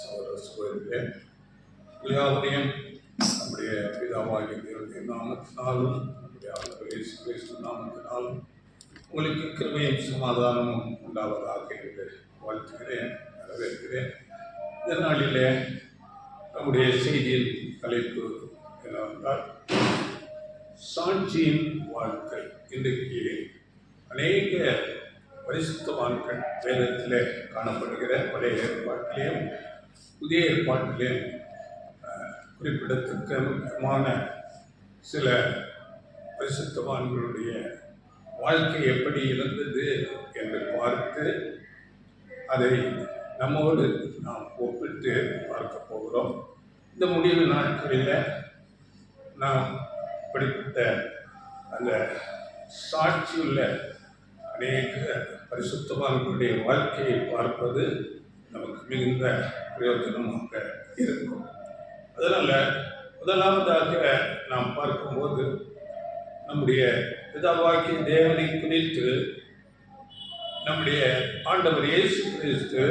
சகோதர சகோதரிகளே, யாவரையும் நம்முடைய பிதாவாகிய தேவனுடைய நாமத்தினாலும் நம்முடைய ஆண்டவர் இயேசு கிறிஸ்து நாமத்தினாலும் உங்களுக்கு கிருபையும் சமாதானமும் உண்டாவதாக என்று வாழ்த்துகிறேன், வரவேற்கிறேன். இந்த நாளிலே நம்முடைய செய்தியின் தலைப்பு என்னவென்றால் சாட்சியின் வாழ்க்கை. இன்றைக்கு அநேக பரிசுத்தவான்கள் வேதத்திலே காணப்படுகிற பழைய ஏற்பாட்டிலேயும் புதிய ஏற்பாட்டிலேயும் குறிப்பிடத்தக்க முக்கியமான சில பரிசுத்தவான்களுடைய வாழ்க்கை எப்படி இருந்தது என்று பார்த்து அதை நம்மோடு நாம் ஒப்பிட்டு பார்க்க போகிறோம். இந்த முடிவு நாட்களில் நாம் இப்படிப்பட்ட அந்த சாட்சியுள்ள அநேக பரிசுத்தவான்களுடைய வாழ்க்கையை பார்ப்பது நமக்கு மிகுந்த பிரயோஜனமாக இருக்கும். அதனால் முதலாவதாக நாம் பார்க்கும்போது நம்முடைய பிதாவாகிய தேவனை குறித்து நம்முடைய ஆண்டவர் இயேசு கிறிஸ்து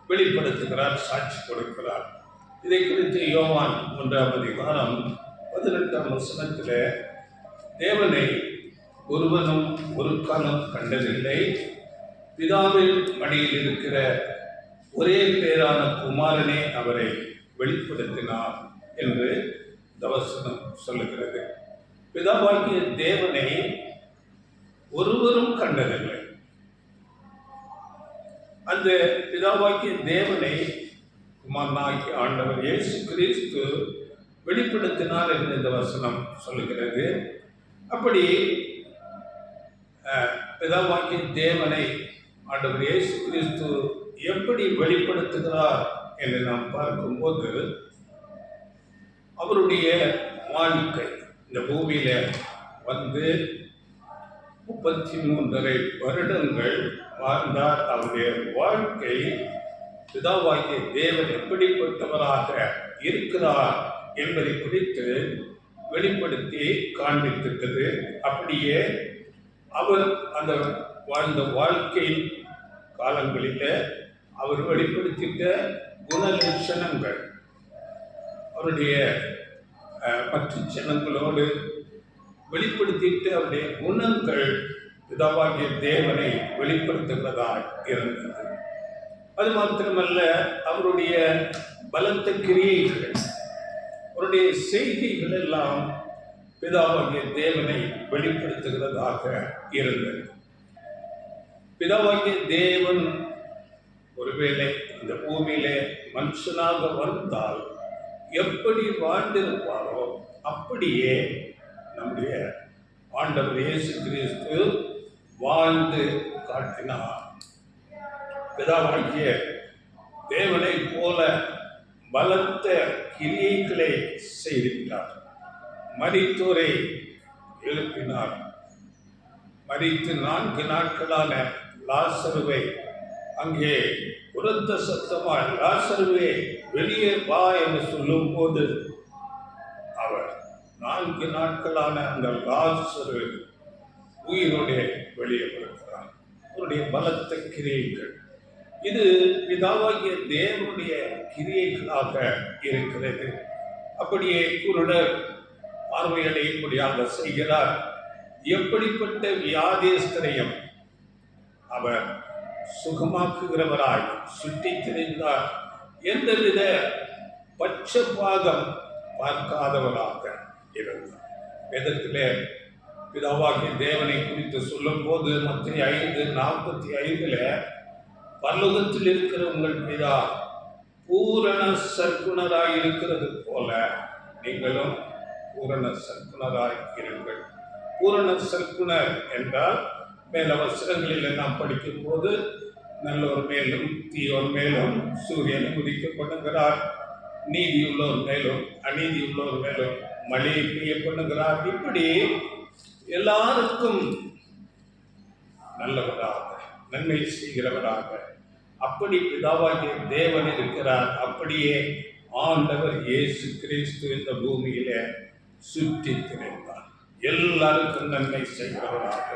வெளிப்படுத்துகிறார், சாட்சி கொடுக்கிறார். இதை குறித்து யோவான் 1:18 தேவனை ஒருவனும் ஒரு காலம் கண்டதில்லை, பிதாவின் மடியில் இருக்கிற ஒரே பேரான குமாரனே அவரை வெளிப்படுத்தினார் என்று வசனம் சொல்லுகிறது. பிதாவாகிய தேவனை ஒருவரும் கண்டதில்லை. அந்த பிதாவாகிய தேவனை குமாரனாகிய ஆண்டவர் இயேசு கிறிஸ்து வெளிப்படுத்தினார் என்று இந்த வசனம் சொல்லுகிறது. அப்படி பிதாவாகிய தேவனை ஆண்டவர் இயேசு கிறிஸ்து எப்படி வெளிப்படுத்துகிறார் என்று நாம் பார்க்கும்போது அவருடைய வாழ்க்கை இந்த பூமியில வந்து 33 வருடங்கள் வாழ்ந்தார். அவருடைய வாழ்க்கை பிதாவாகிய தேவன் எப்படிப்பட்டவராக இருக்கிறார் என்பதை குறித்து வெளிப்படுத்தி காண்பித்திருக்கிறது. அப்படியே அவர் அந்த வாழ்ந்த வாழ்க்கையின் காலங்களில் அவர் வெளிப்படுத்திட்ட குணலட்சணங்கள் அவருடைய மற்ற ஜனங்களோடு வெளிப்படுத்திட்டு அவருடைய குணங்கள் பிதாவாகிய தேவனை வெளிப்படுத்துகிறதாக இருந்தது. அது மாத்திரமல்ல, அவருடைய பலத்த கிரியைகள், அவருடைய செய்திகள் எல்லாம் பிதாவாகிய தேவனை வெளிப்படுத்துகிறதாக இருந்தது. பிதாவாகிய தேவன் ஒருவேளை இந்த பூமியிலே மனுஷனாக வந்தால் எப்படி வாழ்ந்திருப்பாரோ அப்படியே நம்முடைய ஆண்டவர் இயேசு கிறிஸ்து வாழ்ந்து காட்டினார். பிதாவாகிய தேவனை போல பலத்த கிரியைகளை செய்திருக்கிறார். மரித்தோரை எழுப்பினார். மரித்து 4 நாட்களான லாசருவை அங்கே உரத்த சத்தமாய் லாசருவே வெளியே வா என்று சொல்லும் போது அவர் 4 நாட்களான அந்த லாசரு உயிரோடு வெளியே வருகிறார். அவருடைய பலத்த கிரியைகள் இது பிதாவாகிய தேவனுடைய கிரியைகளாக இருக்கிறது. அப்படியே குருடர் பார்வையடையும்படியாக செய்கிறார். எப்படிப்பட்ட வியாதிஸ்தரையும் அவர் சுகமாக்குகிறவராய் சுற்றி திரிந்தார். எந்தவித பட்சபாதம் பார்க்காதவராக இருந்தார். வேதத்திலே பிதாவாகிய தேவனை குறித்து சொல்லும் போது மத்திய 5:45 பரலோகத்தில் இருக்கிற உங்கள் பிதா பூரண சற்குணராய் இருக்கிறது போல நீங்களும் பூரண சற்குணராய் இருங்கள். பூரண சற்குணர் என்றால் மேல் அவசரங்களில் நாம் படிக்கும் போது நல்லோர் மேலும் தீயோர் மேலும் சூரியனை உதிக்க பண்ணுகிறார், நீதியுள்ளோர் மேலும் அநீதி உள்ளோர் மேலும் மழையை பெய்ய பண்ணுகிறார். இப்படி எல்லாருக்கும் நல்லவராக நன்மை செய்கிறவராக அப்படி பிதாவாகிய தேவன் இருக்கிறார். அப்படியே ஆண்டவர் இயேசு கிறிஸ்து இந்த பூமியில சுற்றி திரிந்தார். எல்லாருக்கும் நன்மை செய்கிறவராக.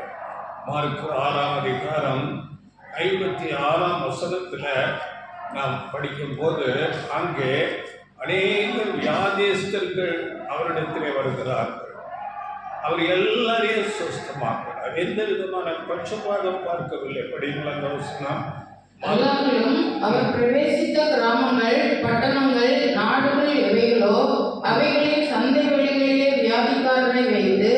மார்க்கு 6:56 நாம் படிக்கும்போது அங்கே அநேக வியாதிஸ்தர்கள் அவரிடத்திலே வருகிறார்கள். அவர் எல்லாரையும் சுஸ்தமாக்கிறார். எந்த விதமான பட்சபாதம் பார்க்கவில்லை. படிங்கள் அந்த வசனம். எல்லாரிலும் அவர் பிரவேசித்த கிராமங்கள், பட்டணங்கள், நாடுகள் எவைகளோ அவைகளின் சந்தை வெளிகளிலே வியாதிக்காரரை வைத்து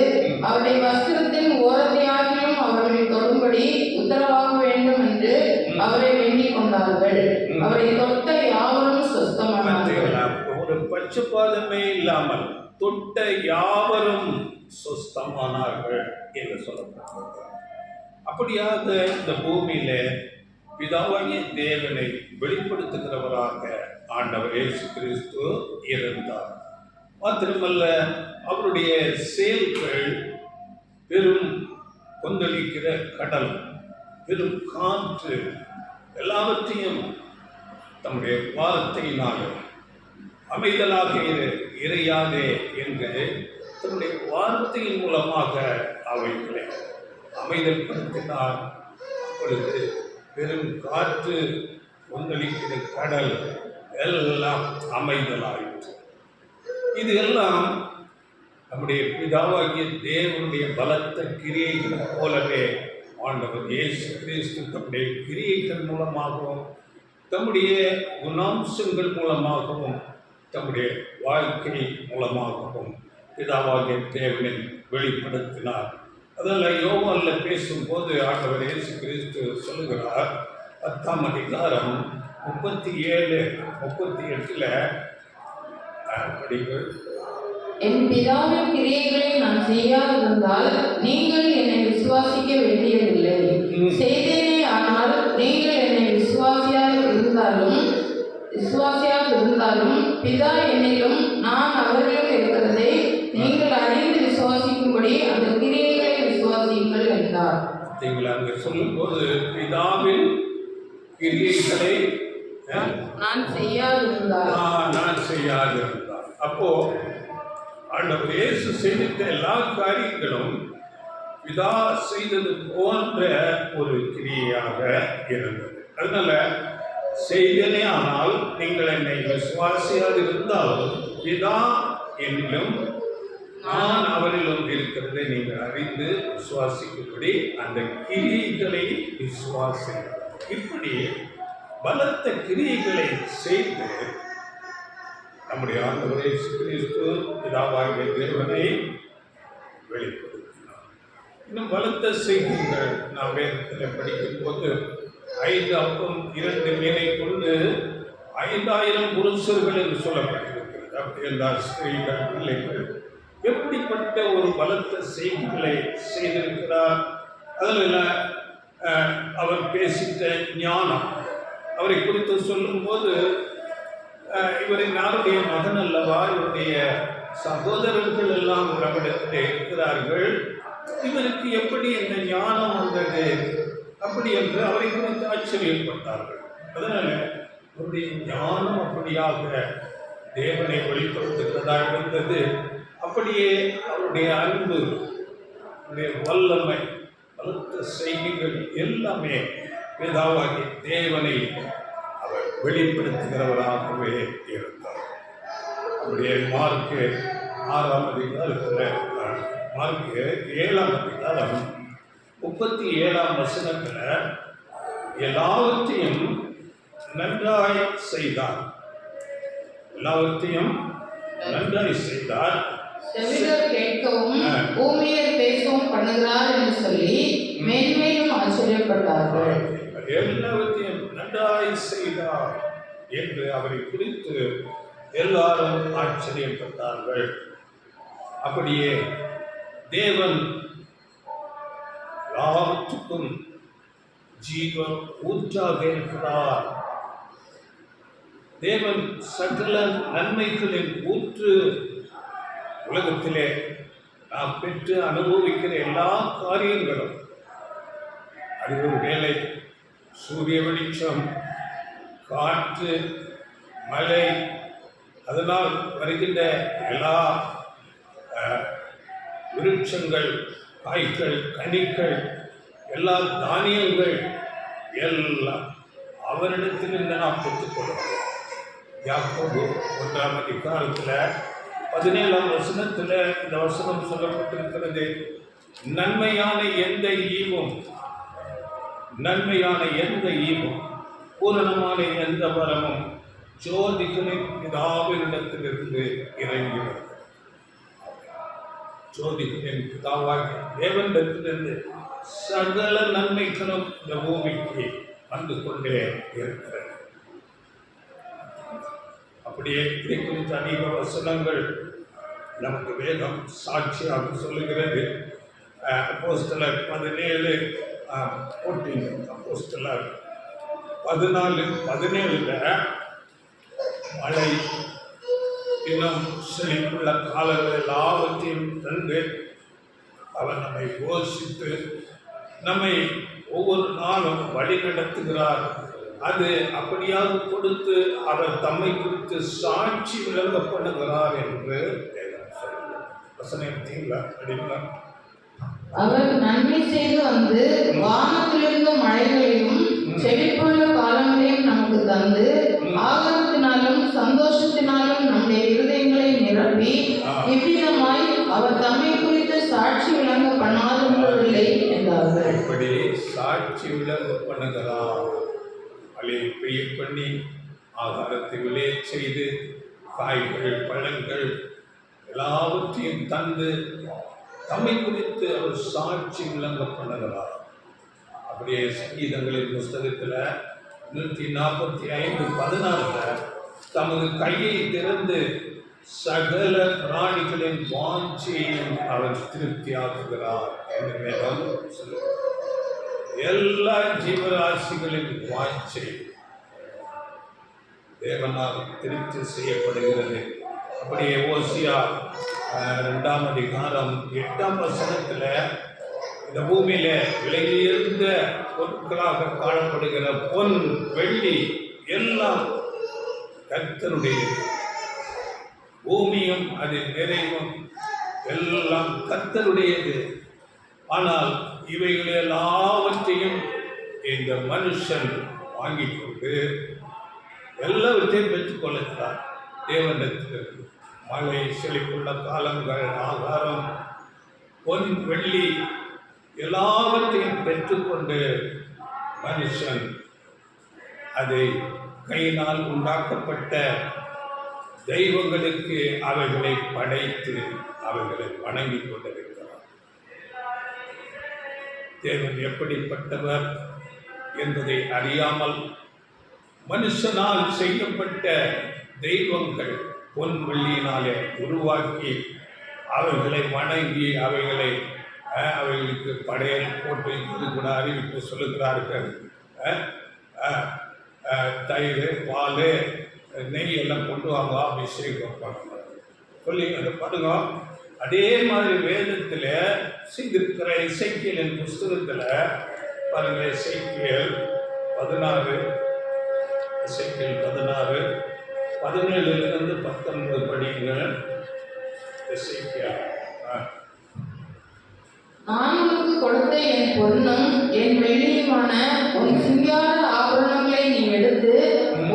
அவருடைய வஸ்திரத்தின் ஓரத்தையாகிலும் அவர்களை தொடும்படி உத்தரவாக வேண்டும் என்று அவரை வேண்டிக் கொண்டார்கள். அவரை தொட்ட யாவரும் சுஸ்தமானார்கள். ஒரு பட்சபாதமே இல்லாமல் தொட்ட யாவரும் சுஸ்தமானார்கள் என்று சொல்லப்பட்டது. அப்படியாக இந்த பூமியில பிதாவாகிய தேவனை வெளிப்படுத்துகிறவராக ஆண்டவர் இயேசு கிறிஸ்து இருந்தார். மாத்திரமல்ல, அவருடைய செயல்கள் பெரும் கொந்தளிக்கிற கடல், பெரும் காற்று எல்லாவற்றையும் தம்முடைய வார்த்தையினால் அமைதலாக இறையாதே என்று தன்னுடைய வார்த்தையின் மூலமாக அவைகளை அமைதல்படுத்தினார். அப்பொழுது பெரும் காற்று, கொந்தளிக்கிற கடல் எல்லாம் அமைதலாயிற்று. இது எல்லாம் நம்முடைய பிதாவாகிய தேவனுடைய பலத்த கிரியைகள் போலவே ஆண்டவர் இயேசு கிறிஸ்து தம்முடைய கிரியைகள் மூலமாகவும் தம்முடைய குணாம்சங்கள் மூலமாகவும் தம்முடைய வாழ்க்கை மூலமாகவும் பிதாவாகிய தேவனை வெளிப்படுத்தினார். அதில் யோவான்ல பேசும்போது ஆண்டவர் இயேசு கிறிஸ்து சொல்லுகிறார், 10ஆம் அதிகாரம் 37, 38 படிகள். என் பிதாவின் கிரியைகளை நான் செய்யாதிருந்தால் நீங்கள் என்னை விசுவாசிக்க வேண்டியதில்லை. செய்தேனே ஆனால் நீங்கள் என்னை விசுவாசியாக இருந்தாலும் பிதா என்னிலும் நான் அவரிலும் இருக்கிறதை நீங்கள் அறிந்து விசுவாசிக்கும்படி அந்த கிரியைகளை விசுவாசியுங்கள் என்றார். அங்கே சொல்லும்போது பிதாவின் கிரியைகளை நான் செய்யாதிருந்தால் அப்போ ஆண்டவர் இயேசு செய்த எல்லா காரியங்களும் பிதா செய்தது போன்ற ஒரு கிரியையாக இருந்தது. அதனால செய்தனே ஆனால் நீங்கள் என்னை விசுவாசியாக இருந்தாலும் பிதா என்னிலும் நான் அவரிலும் இருக்கிறதை நீங்கள் அறிந்து விசுவாசிக்கும்படி அந்த கிரியைகளை விசுவாசிங்கள். இப்படி பலத்த கிரியைகளை செய்து நம்முடைய ஆண்டவர் இயேசு கிறிஸ்து பிதாவாகிய தேவனை வெளிப்படுத்தினார். இன்னும் பலத்த செய்திகள் நாம் வேதத்தில் படிக்கும்போது 5 அப்பம் 2 மீனை கொண்டு 5000 புருஷர்கள் என்று சொல்லப்பட்டிருக்கிறது. அப்படி என்றால் ஸ்திரீகள், பிள்ளைகள் எப்படிப்பட்ட ஒரு பலத்த செய்திகளை செய்திருக்கிறார். அதில் அவர் பேசிட்ட ஞானம், அவரை குறித்து சொல்லும்போது இவரின் யாருடைய மகன் அல்லவா, இவருடைய சகோதரர்கள் எல்லாம் நம்மிடத்தில் இருக்கிறார்கள், இவருக்கு எப்படி இந்த ஞானம் வந்தது அப்படி என்று அவரை குறித்து ஆச்சரியப்பட்டார்கள். அதனால அவருடைய ஞானம் அப்படியாக தேவனை வெளிப்படுத்துகிறதா இருந்தது. அப்படியே அவருடைய அன்பு, அவருடைய வல்லமை, பலத்த செய்திகள் எல்லாமே பிதாவாகிய தேவனை அவர் வெளிப்படுத்துகிறவராகவே இருந்தார். அவருடைய மார்க்கு 6ஆம் அதிகாரத்தில், மார்க்கு 7ஆம் அதிகாரம் 37ஆம் வசனத்தில் எல்லாவற்றையும் நன்றாய் செய்தார். எல்லாவற்றையும் நன்றாய் செய்தார். செவிடர் கேட்கவும் ஊமையர் பேசவும் பண்ணுகிறார் என்று சொல்லி மேன்மேலும் ஆச்சரியப்பட்டார்கள். எல்லாவற்றையும் நன்றாய் செய்தார் என்று அவரை குறித்து எல்லாரும் ஆச்சரியப்பட்டார்கள். அப்படியே தேவன் எல்லாவற்றுக்கும் ஜீவ ஊற்றாக இருக்கிறார். தேவன் சகல நன்மைகளின் ஊற்று. உலகத்திலே நாம் பெற்று அனுபவிக்கிற எல்லா காரியங்களும், அது ஒரு வேலை, சூரிய வெளிச்சம், காற்று, மழை, அதனால் வருகின்ற எல்லா விருட்சங்கள், காய்கள், கனிகள், எல்லா தானியங்கள் எல்லாம் அவரிடத்திலிருந்து நாம் பெற்றுக்கொள்கிறோம். யாக்கோபு 1ஆம் அதிகாரத்தில் 17ஆம் வசனத்தில் இந்த வசனம் சொல்லப்பட்டிருக்கிறது. நன்மையான எந்த ஈவும் பூரணமான எந்த வரமும் ஜோதிகளின் பிதாவினிடத்திலிருந்து இறங்கியது. ஜோதிகளின் பிதாவாகிய தேவனிடத்திலிருந்து சகல நன்மைகளும் இந்த பூமிக்கு வந்து கொண்டே இருக்கிறது. அப்படியே இதை குறித்த அநேக வசனங்கள் நமக்கு வேதம் சாட்சியாக சொல்லுகிறது. அப்போஸ்தலர் 17 அப்போஸ்தலர் 14:17 மழை இன்னும் செழிப்புள்ள காலங்கள் எல்லாவற்றையும் தந்து அவர் நம்மை போஷித்து நம்மை ஒவ்வொரு நாளும் வழி நடத்துகிறார். அது அப்படியாக கொடுத்து அவர் தம்மை குறித்து சாட்சி விளங்க பண்ணுகிறார் என்று வசனத்தீங்களா அப்படிங்களா? அவர் நன்மை செய்து வந்து வானத்திலிருந்து மழைகளையும் செழிப்புள்ள காலங்களையும் நமக்கு தந்து ஆகத்தினாலும் சந்தோஷத்தினாலும் நம்முடைய இருதயங்களை நிரப்பி இவ்விதமாய் அவர் தம்மை குறித்து சாட்சி விளங்க பண்ணாதவர்களே என்றார்கள். இப்படி சாட்சி விளங்க பண்ணுகிறார். மழையை பெய்ய பண்ணி ஆகாரத்தை விளைய செய்து காய்கள் பழங்கள் எல்லாவற்றையும் தந்து தம்மை குறித்து அவர் சாட்சி விளங்க பண்ணுகிறார். அப்படியே சங்கீதங்களின் புஸ்தகத்தில் 145:16 தமது கையை திறந்து சகல பிராணிகளின் வாஞ்சையும் அவர் திருப்தியாக்குகிறார் என்று வேதம் சொல்லுகிறார். எல்லா ஜீவராசிகளின் வாஞ்சை தேவனால் திருப்தி செய்யப்படுகிறது. அப்படியே ஓசியா 2ஆம் அதிகாரம் 8ஆம் வசனத்தில் இந்த பூமியில விலையுயர்ந்த பொருட்களாக காணப்படுகிற பொன் வெள்ளி எல்லாம் கர்த்தருடையது. பூமியும் அதில் நிறைவும் எல்லாம் கர்த்தருடையது. ஆனால் இவைகள் எல்லாவற்றையும் இந்த மனுஷன் வாங்கி கொண்டு எல்லாவற்றையும் பெற்றுக்கொள்ளுகிறார். தேவனிடத்திற்கு மழை செழிப்புள்ள காலங்கள் ஆகாரம் பொன் வெள்ளி எல்லாவற்றையும் பெற்றுக்கொண்டு மனுஷன் அதை கையினால் உண்டாக்கப்பட்ட தெய்வங்களுக்கு அவைகளை படைத்து அவைகளை வணங்கி கொண்டிருக்கிறார். தேவன் எப்படிப்பட்டவர் என்பதை அறியாமல் மனுஷனால் செய்யப்பட்ட தெய்வங்கள் பொன் வெள்ளியினாலே உருவாக்கி அவைகளை வணங்கி அவைகளுக்கு படையல் போட்டு இது கூட அறிவிப்பு சொல்லுகிறார்கள். தயிர் பால் நெய் எல்லாம் கொண்டு வாங்க அபிஷேகம் பண்ணுவாங்க சொல்லி அதை பண்ணுங்க. அதே மாதிரி வேதத்தில் செய்திருக்கிற இசைக்கியலின் புஸ்தகத்தில் பாருங்கள், இசைக்கியல் 16 17 19 படிங்கள். இசைக்கியல் நான் உனக்கு கொடுத்த என் பொன்னும் என் வெள்ளியுமான உன் சிங்கார ஆபரணங்களை நீ எடுத்து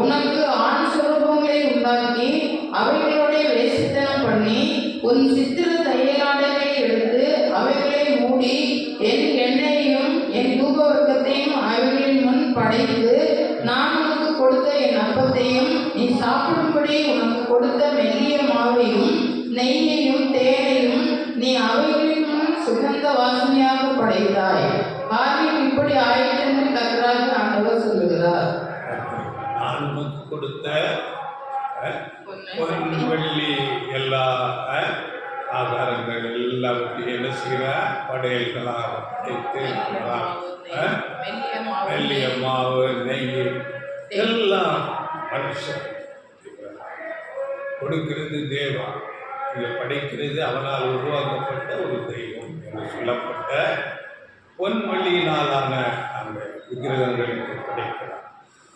உனக்கு ஆண் சுரூபங்களை உண்டாக்கி அவைகளோட வேசித்தனம் பண்ணி உன் சித்திர தையலாடைகளை எடுத்து அவைகளை மூடி என் எண்ணெயையும் என் தூபவர்க்கத்தையும் அவைகளின் முன் படைத்து நான் உனக்கு கொடுத்த என் அப்பத்தையும் நீ சாப்பிடும்படி உனக்கு கொடுத்த மெல்லிய மாவையும் நெய்யையும் தேனையும் நீ அவைகளின் முன் சுகந்த வாசனையாக படைத்தாய். காரியம் இப்படி ஆயிற்று என்று கர்த்தராகிய ஆண்டவர் சொல்லுகிறார். நான் உனக்கு கொடுத்த பொன் வெள்ளி எல்லா ஆகாரங்கள் எல்லாவற்றையும் என்ன செய்கிற படையல்களாக படைத்து மெல்லிய மாவு நெய் எல்லாம் மனுஷன் கொடுக்கிறது. தேவன் இதை படைக்கிறது அவனால் உருவாக்கப்பட்ட ஒரு தெய்வம் என்று சொல்லப்பட்ட பொன் வெள்ளியினாலான அந்த விக்கிரகங்களுக்கு படைக்கிறார்.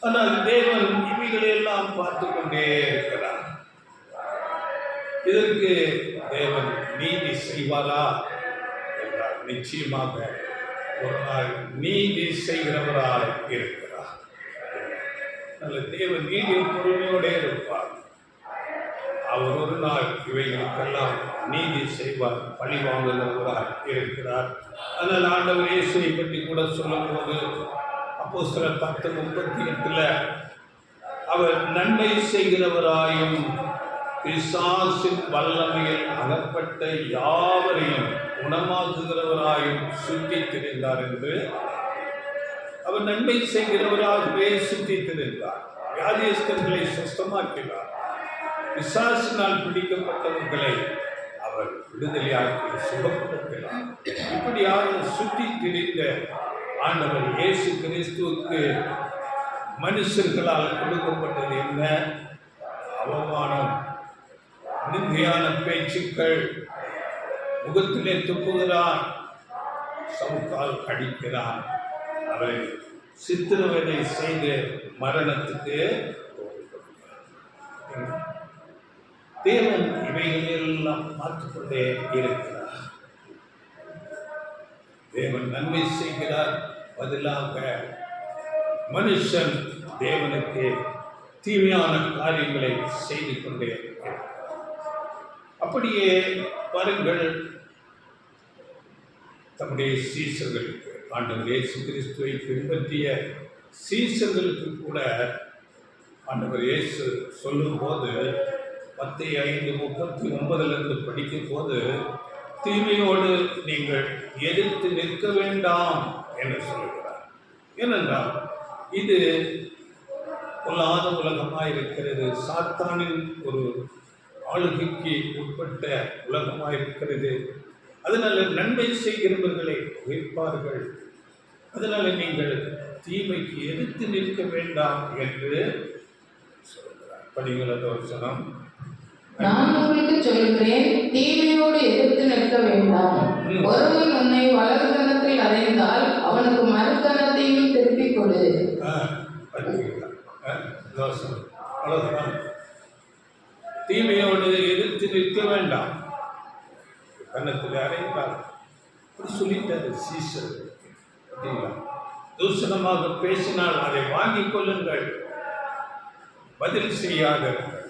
ஆனால் தேவன் இவைகளெல்லாம் பார்த்து கொண்டே இருக்கிறார். இதற்கு தேவன் நீதி செய்வாரா என்றால் நிச்சயமாக ஒரு நாள் நீதி செய்கிறவராய் இருக்கிறார். நல்ல தேவன் நீடிய பொறுமையோடு இருப்பார். அவர் ஒரு நாள் இவைகளுக்கெல்லாம் நீதி செய்வார், பழி வாங்குகிறவராய் இருக்கிறார். அதனால் ஆண்டவர் இயேசுவை பற்றி கூட சொல்லும்போது அப்போஸ்தலர் 10:38 அவர் நன்மை செய்கிறவராயும் பிசாசின் வல்லமையில் அகப்பட்ட யாவரையும் குணமாக்குகிறவராயும் சுற்றித் திரிந்தார் என்று. அவர் நன்மை செய்கிறவராகவே சுற்றித் திரிந்தார். வியாதியஸ்தர்களை சுத்தமாக்கினார். பிசாசினால் பிடிக்கப்பட்டவர்களை அவர் விடுதலையாக்கி சுகப்படுத்தினார். இப்படியாக சுற்றி திரிந்த ஆண்டவர் இயேசு கிறிஸ்துவுக்கு மனுஷர்களால் கொடுக்கப்பட்டது என்ன? அவமானம், நிந்தையான பேச்சுக்கள், முகத்திலே துப்புகிறான், சவுக்கால் அடிக்கிறான், அவரை சித்திரவதை செய்து மரணத்துக்கு தேவன் இவைகளெல்லாம் பார்த்துக்கொண்டே இருக்கிறார். தேவன் நன்மை செய்கிறார், பதிலாக மனுஷன் தேவனுக்கு தீமையான காரியங்களை செய்து கொண்டே இருக்கிறார். அப்படியே பாருங்கள், தம்முடைய சீசர்களுக்கு, ஆண்டவர் இயேசு கிறிஸ்துவை பின்பற்றிய சீசர்களுக்கு கூட ஆண்டவர் இயேசு சொல்லும்போது 10:5-39 படிக்கும் போது, தீமையோடு நீங்கள் எதிர்த்து நிற்க வேண்டாம் என்று சொல்லுகிறார். ஏனென்றால் இது பொல்லாத உலகமாக இருக்கிறது, சாத்தானின் ஒரு ஆளுகைக்கு உட்பட்ட உலகமாக இருக்கிறது. அதனால் நன்மை செய்கிறவர்களை உயிர்ப்பார்கள். அதனால் நீங்கள் தீமைக்கு எதிர்த்து நிற்க வேண்டாம் என்று சொல்கிறார். படிங்களது வசனம். நான் உங்களுக்கு சொல்கிறேன், தீமையோடு எதிர்த்து நிற்க வேண்டாம். ஒருவன் உன்னை வலதுகரத்தில் அறைந்தால் அவனுக்கு மறுகரத்தையும் திருப்பிக் கொடு. தீமையோடு எதிர்த்து நிற்க வேண்டாம், கன்னத்தில் அறைந்தால் அப்படி சொல்லிட்டாரு சீசர். தூஷணமாக பேசினால் அதை வாங்கிக் கொள்ளுங்கள், பதில் செய்யாதீர்கள்,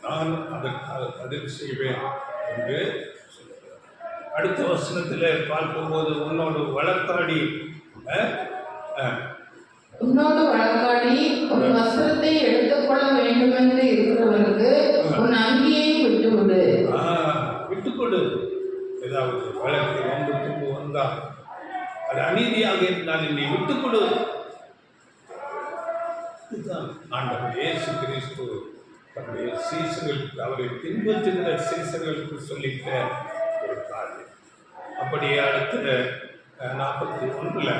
நான் அதற்காக பதில் செய்வேன் என்று சொல்லுகிறார். அடுத்த வசனத்தில் பார்க்கும்போது, உன்னோடு வழக்காடி ஒரு வஸ்திரத்தை எடுத்துக்கொள்ள வேண்டும் என்று இருக்கிறவனுக்கு உன் அங்கியையும் விட்டுவிடு. விட்டுக்கொடு. ஏதாவது வழக்கு வந்து தும்பு வந்தால், அது அநீதியாக இருந்தால் நீ விட்டுக்கொடு. இதுதான் ஆண்டவர் இயேசு கிறிஸ்து தன்னுடைய சீசர்களுக்கு, அவரை பின்பற்றுகிற சீசர்களுக்கு சொல்லிட்ட ஒரு காரியம். அப்படியே அடுத்த 41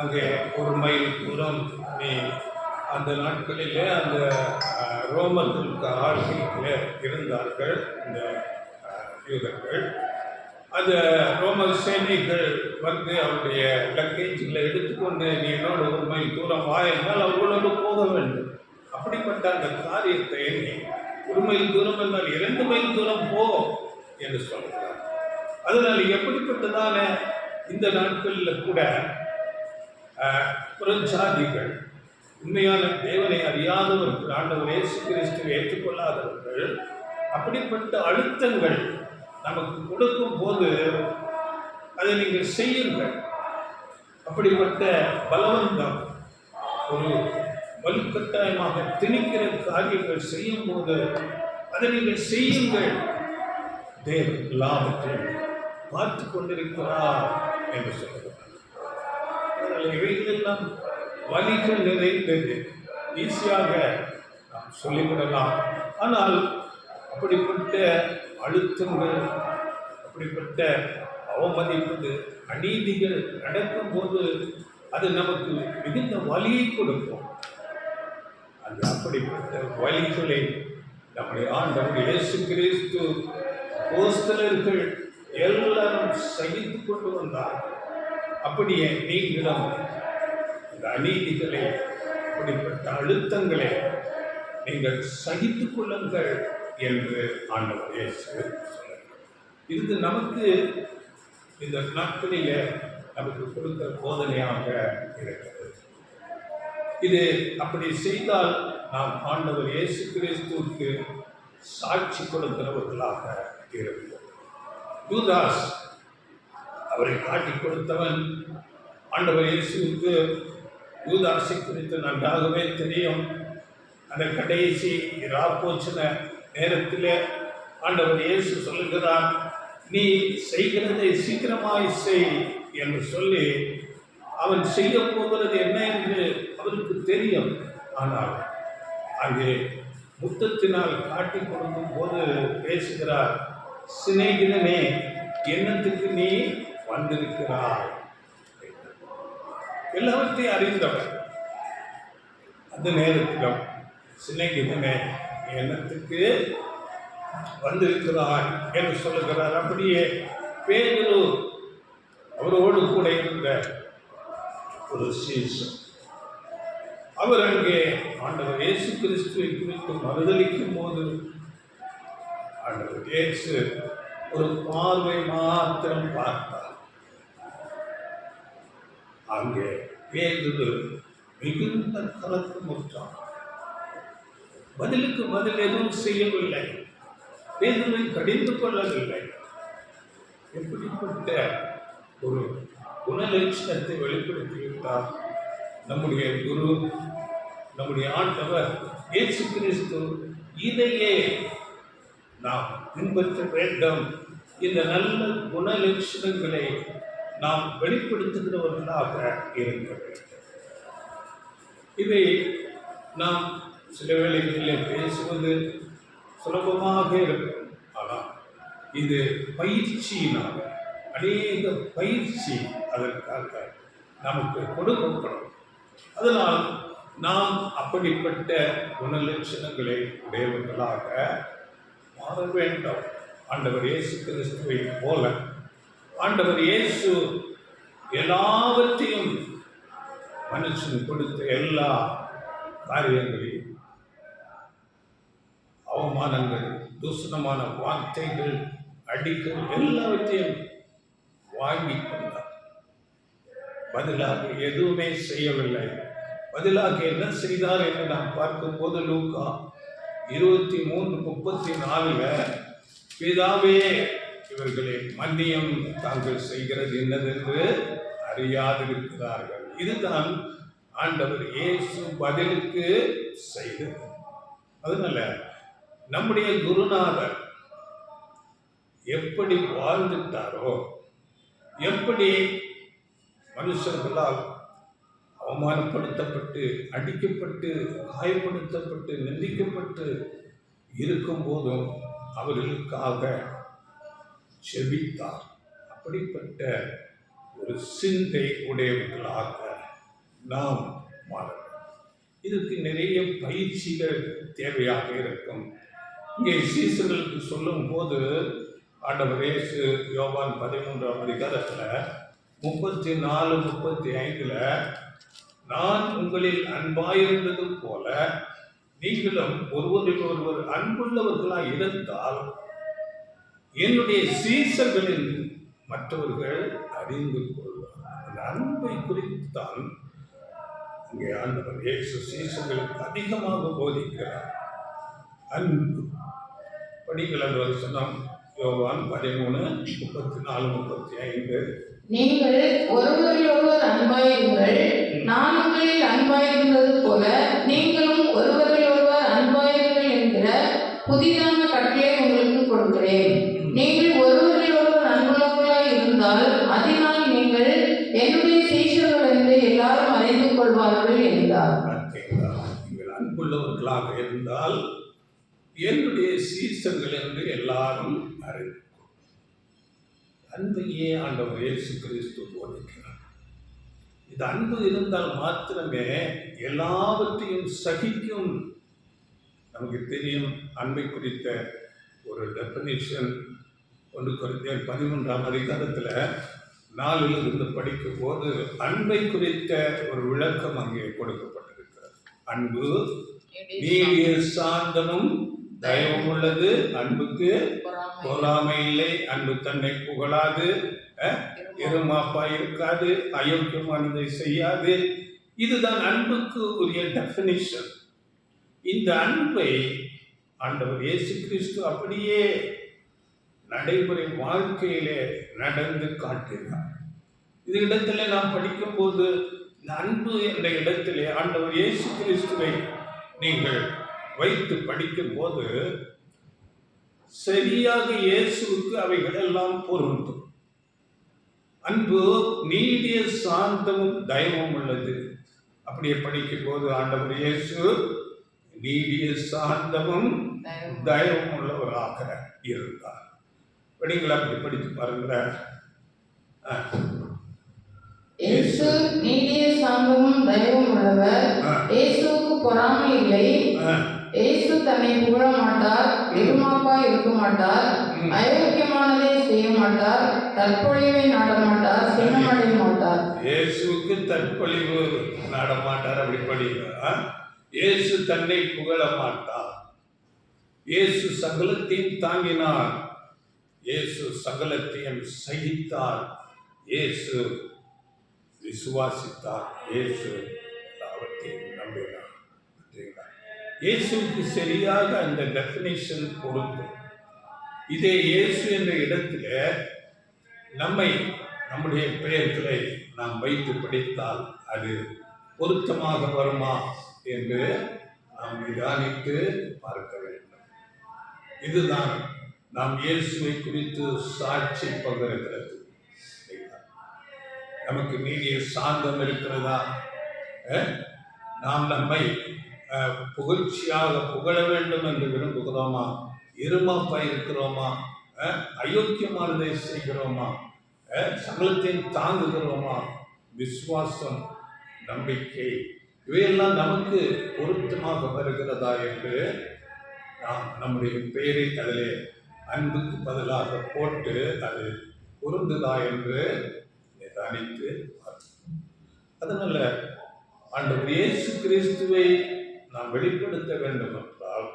அங்கே 1 மைல் தூரம் நீ, அந்த நாட்களிலே அந்த ரோமர்களுக்கு ஆளுகையில் இருந்தார்கள் இந்த யூதர்கள். அந்த ரோம சேனைகள் வந்து அவருடைய லக்கேஜ்களை எடுத்துக்கொண்டு நீ என்னோட 1 மைல் தூரம் வாயினால் அவர்களோடு போக வேண்டும். அப்படிப்பட்ட அந்த காரியத்தை நீ 1 மைல் தூரம் என்றால் 2 மைல் தூரம் போ என்று சொல்கிறார். அதனால் எப்படிப்பட்டதான இந்த நாட்களில் கூட புறஞ்சாதிகள், உண்மையான தேவனை அறியாதவர்கள், ஆண்டவர் இயேசு கிறிஸ்துவை ஏற்றுக்கொள்ளாதவர்கள், அப்படிப்பட்ட அழுத்தங்கள் நமக்கு கொடுக்கும் போது அதை நீங்கள் செய்யுங்கள். அப்படிப்பட்ட பலவந்தம், ஒரு வலுக்கட்டாயமாக திணிக்கிற காரியங்கள் செய்யும் போது அதை நீங்கள் செய்யுங்கள். தேவன் எல்லாவற்றையும் பார்த்து கொண்டிருக்கிறார் என்று சொல்கிறார். அதனால் இவைகளெல்லாம் வலிகள் நிறைந்தது, ஈஸியாக நாம் சொல்லிவிடலாம். ஆனால் அப்படிப்பட்ட அழுத்தங்கள், அப்படிப்பட்ட அவமதிப்பது, அநீதிகள் நடக்கும்போது அது நமக்கு மிகுந்த வலியை கொடுக்கும். அந்த அப்படிப்பட்ட வலிகளை நம்முடைய ஆண்டவர் இயேசு கிறிஸ்து அப்போஸ்தலர்கள் எல்லாரும் சகித்து கொண்டு வந்தார். அப்படியே நீங்களும் இந்த அநீதிகளை, அப்படிப்பட்ட அழுத்தங்களை நீங்கள் சகித்துக் கொள்ளுங்கள் என்று ஆண்டவர் இயேசு சொன்னார். இது நமக்கு இந்த நாட்களிலே நமக்கு கொடுத்த போதனையாக இருக்கிறது. இது அப்படி செய்தால் நாம் ஆண்டவர் இயேசு கிறிஸ்துவுக்கு சாட்சி கொடுக்கிறவர்களாக இருப்போம். யூதாஸ் அவரை காட்டிக் கொடுத்தவன். ஆண்டவர் இயேசுவுக்கு யூதாசை குறித்து நன்றாகவே தெரியும். அந்த கடைசி ராப்போச்சன நேரத்தில் ஆண்டவர் இயேசு சொல்லுகிறார், நீ செய்கிறதை சீக்கிரமாய் செய் என்று சொல்லி அவன் செய்ய போகிறது என்ன என்று அவருக்கு தெரியும். ஆனால் அங்கே முத்தத்தினால் காட்டி கொடுக்கும் போது பேசுகிறார், சிநேகிதனே, என்னத்துக்கு நீ வந்திருக்கிறாய்? எல்லாவற்றையும் அறிந்தவர். அந்த நேரத்திலும் சிநேகிதனே, என்னத்துக்கு வந்திருக்கிறாய் என்று சொல்லுகிறார். அப்படியே பேதுரு அவரோடு கூட இருந்த ஒரு சீசன், அவர் அங்கே ஆண்டவர் இயேசு கிறிஸ்துவை குறித்து மறுதளிக்கும் போது ஆண்டவர் இயேசு ஒரு பார்வை மாத்திரம் பார்த்தார். அங்கே பேதுரு மிகுந்த கலக்கமுற்றான். பதிலுக்கு பதில் எதுவும் செய்யவில்லை. பேதுருவை கடிந்து கொள்ளவில்லை. எப்படிப்பட்ட ஒரு குணலட்சணத்தை வெளிப்படுத்திவிட்டார் நம்முடைய குரு, நம்முடைய ஆண்டவர் இயேசு கிறிஸ்து. இதையே நாம் பின்பற்ற வேண்டும். இந்த நல்ல குணலட்சணங்களை நாம் வெளிப்படுத்துகிறவர்களாக இருக்க வேண்டும். இதை நாம் சில வேளைகளில் பேசுவது சுலபமாக இருக்கும். ஆனால் இது பயிற்சியினாக, அநேக பயிற்சி அதற்காக நமக்கு கொடுக்கப்படும். அதனால் நாம் அப்படிப்பட்ட குணலட்சணங்களை உடையவர்களாக மாற வேண்டும். ஆண்டவர் இயேசு கிறிஸ்துவை போல ஆண்டவர் இயேசு எல்லாவற்றையும் மனுஷன் கொடுத்த எல்லா காரியங்களையும், அவமானங்கள், தூஷணமான வார்த்தைகள், அடிகள் எல்லாவற்றையும் வாங்கி கொண்டார். பதிலாக எதுவுமே செய்யவில்லை. பதிலாக என்ன செய்தார் என்று நாம் பார்க்கும்போது லூக்கா 23:34 பிதாவே, இவர்களை மன்னியும், தாங்கள் செய்கிறது என்னதென்று அறியாதிருக்கிறார்கள். இதுதான் ஆண்டவர் இயேசு பதிலுக்கு செய்தது. அதனால நம்முடைய குருநாதர் எப்படி வாழ்ந்துட்டாரோ, எப்படி மனுஷர்களால் அவமானப்படுத்தப்பட்டு, அடிக்கப்பட்டு, காயப்படுத்தப்பட்டு, நிந்திக்கப்பட்டு இருக்கும் போதும் அவர்களுக்காக செபித்தார். அப்படிப்பட்ட ஒரு சிந்தை உடையவர்களாக நாம் மாற வேண்டும். இதற்கு நிறைய பயிற்சிகள் தேவையாக இருக்கும். இங்கே சீசர்களுக்கு சொல்லும் போது ஆண்டவர் இயேசு யோவான் 13ஆம் அதிகாரத்தில் 34-35 நான் உங்களில் அன்பாயிருந்தது போல நீங்களும் ஒருவரில் ஒருவர் அன்புள்ளவர்களாக இருந்தால் என்னுடைய சீசர்களில் மற்றவர்கள் அறிந்து கொள்வார். அந்த அன்பை குறித்துத்தான் இங்கே ஆண்டவர் இயேசு சீசர்களுக்கு அதிகமாக போதிக்கிறார். அன்பு படிக்கலன்ற வசனம் யோவான் 13:34-35 நீங்கள் ஒருவரில் ஒருவர் அன்பாயிருங்கள், நான் உங்களில் அன்பாயிருந்தது போல நீங்களும் ஒருவரில் ஒருவர் அன்பாயிருங்கள் என்கிற புதிதான கட்டளை உங்களுக்கு கொடுக்கிறேன். நீங்கள் ஒருவரில் ஒருவர் அன்புள்ளவர்களாய் இருந்தால் அதனால் நீங்கள் என்னுடைய சீஷர்கள் என்று எல்லாரும் அறிந்து கொள்வார்கள் என்றார். நீங்கள் அன்புள்ளவர்களாக இருந்தால் என்னுடைய சீஷர்கள் என்று எல்லாரும் அறிந்து. அன்பையே ஆண்டவர் இயேசு கிறிஸ்து போதிக்கிறார். இது அன்பு இருந்தால் மாத்திரமே எல்லாவற்றையும் சகிக்கும். நமக்கு தெரியும் அன்பை குறித்த ஒரு டெஃபினிஷன் 1 கொரிந்தியர் 13ஆம் அதிகாரத்தில் 4 படிக்கும் போது அன்பை குறித்த ஒரு விளக்கம் அங்கே கொடுக்கப்பட்டிருக்கிறது. அன்பு நீடிய சாந்தமும் தயவும் உள்ளது, அன்புக்கு பொறாமை இல்லை, அன்பு தன்னை புகழாது, இருமாப்பா இருக்காது, அயோக்கியமானதை செய்யாது, இதுதான் அன்புக்கு உரிய டெஃபினிஷன். இந்த அன்பை ஆண்டவர் இயேசு கிறிஸ்து அப்படியே நடைமுறை வாழ்க்கையிலே நடந்து காட்டினார். இந்த இடத்துல நாம் படிக்கும்போது இந்த அன்பு என்ற இடத்திலே ஆண்டவர் இயேசு கிறிஸ்துவை நீங்கள் வைத்து படிக்கும்போது சரியாக இயேசுவுக்கு அவைகள் எல்லாம் பொருந்தும். அன்பு நீடிய சாந்தமும் தயவும் உள்ளது. அப்படியே படிக்கும் போது ஆண்டவர் இயேசு நீடிய சாந்தமும் தயவும் உள்ளவராக இருந்தார். படிங்களா? அப்படி படித்து பாருங்களேன். இயேசு நீடிய சாந்தமும் தயவும் உள்ளவர். இயேசுவுக்கு பொறாமை இல்லை. இயேசு தன்னை புகழ மாட்டார், இருமாப்பாய் இருக்க மாட்டார், அயோக்கியமானதை செய்ய மாட்டார், தற்பொழிவை நாட மாட்டார், சின்னமடைய மாட்டார். இயேசுவுக்கு தற்பொழிவு நாட மாட்டார். அப்படி படிங்க. இயேசு தன்னை புகழ மாட்டார். இயேசு சகலத்தையும் தாங்கினார். இயேசு சகலத்தையும் சகித்தார். இயேசு விசுவாசித்தார். இயேசு எல்லாவற்றையும் நம்பினார். இயேசுக்கு சரியாக அந்த டெஃபினிஷன் பொருந்தும். இதே இயேசு என்ற இடத்துல நம்முடைய பெயர்களை நாம் வைத்து படித்தால் அது பொருத்தமாக வருமா என்று நாம் நிதானித்து பார்க்க வேண்டும். இதுதான் நாம் இயேசுவை குறித்து சாட்சி பகிர்கிறது. நமக்கு நீடிய சாந்தம் இருக்கிறதா? நாம் நம்மை புகழ்ச்சியாக புகழ வேண்டும் என்று விரும்புகிறோமா? இருமாப்பாய் இருக்கிறோமா? அயோக்கியமானதை செய்கிறோமா? சகலத்தையும் தாங்குகிறோமா? விசுவாசம், நம்பிக்கை இவையெல்லாம் நமக்கு பொருத்தமாக வருகிறதா என்று நாம் நம்முடைய பெயரை அதிலே அன்புக்கு பதிலாக போட்டு அது பொருந்துதா என்று நிதானித்து பார்க்கணும். அதனால ஆண்டவர் இயேசு கிறிஸ்துவை நாம் வெளிப்படுத்த வேண்டும் என்றால்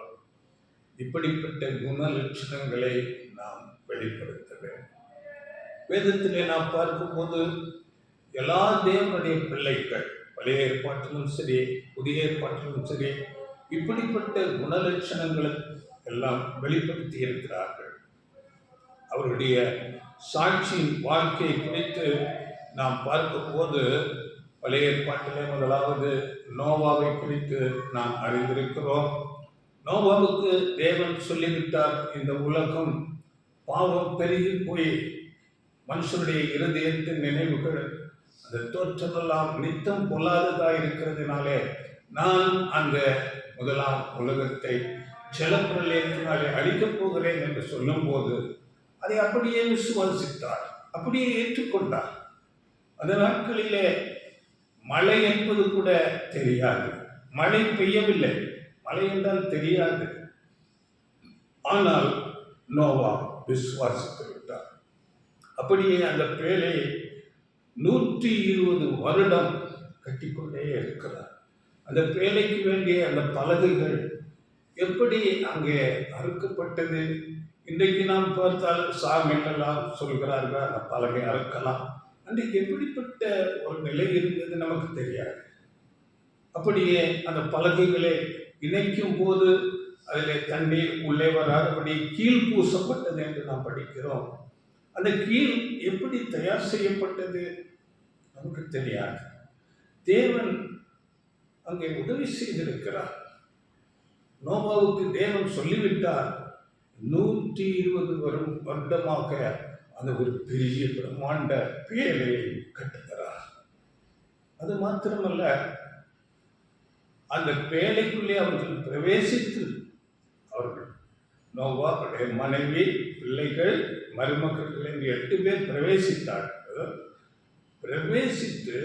இப்படிப்பட்ட குண லட்சணங்களை நாம் வெளிப்படுத்த வேண்டும். வேதத்திலே நாம் பார்க்கும்போது எல்லா தேவனுடைய பிள்ளைகள் பழைய ஏற்பாட்டிலும் சரி புதிய ஏற்பாட்டிலும் சரி இப்படிப்பட்ட குணலட்சணங்களை எல்லாம் வெளிப்படுத்தி இருக்கிறார்கள். அவருடைய சாட்சியின் வாழ்க்கை குறித்து நாம் பார்க்கும்போது பழைய ஏற்பாட்டிலே முதலாவது நோவாவை குறித்து நாம் அறிந்திருக்கிறோம். நோவாவுக்கு தேவன் சொல்லிவிட்டார், இந்த உலகம் பாவம் பெருகி போய் மனுஷனுடைய இருதயத்தின் நினைவுகள் அந்த தோற்றமெல்லாம் நித்தம் பொல்லாததாக இருக்கிறதுனாலே நான் அந்த முதலாம் உலகத்தை ஜலப்பிரளயத்தினாலே அழிக்கப் போகிறேன் என்று சொல்லும்போது அதை அப்படியே விசுவாசித்தார், அப்படியே ஏற்றுக்கொண்டார். அந்த நாட்களிலே மழை என்பது கூட தெரியாது, மழை பெய்யவில்லை, மழை என்றால் தெரியாது. ஆனால் நோவா விசுவாசித்து விட்டார். அப்படியே அந்த பேழை 120 வருடம் கட்டிக்கொண்டே இருக்கிறார். அந்த பேழைக்கு வேண்டிய அந்த பலகைகள் எப்படி அங்கே அறுக்கப்பட்டது? இன்றைக்கு நாம் பார்த்தால் சாமியெல்லாம் சொல்கிறார்கள் அந்த பலகை அறுக்கலாம். அன்றைக்கு எப்படிப்பட்ட ஒரு நிலை இருந்தது நமக்கு தெரியாது. அப்படியே அந்த பலகைகளை இணைக்கும் போது அதில் தண்ணீர் உள்ளே வராதபடி கீழ் பூசப்பட்டது என்று நாம் படிக்கிறோம். அந்த கீழ் எப்படி தயார் செய்யப்பட்டது நமக்கு தெரியாது. தேவன் அங்கே உதவி செய்திருக்கிறார். நோவாவுக்கு தேவன் சொல்லிவிட்டார், 120 வருடமாக அந்த ஒரு பெரிய பிரம்மாண்ட பேழையை கட்டுகிறார். அது மாத்திரமல்ல, அந்த பேழைக்குள்ளே அவர்கள் பிரவேசித்து அவர்கள் நோவா, அவருடைய மனைவி, பிள்ளைகள், மருமக்கள் என்று 8 பேர் பிரவேசித்தார்கள். பிரவேசித்து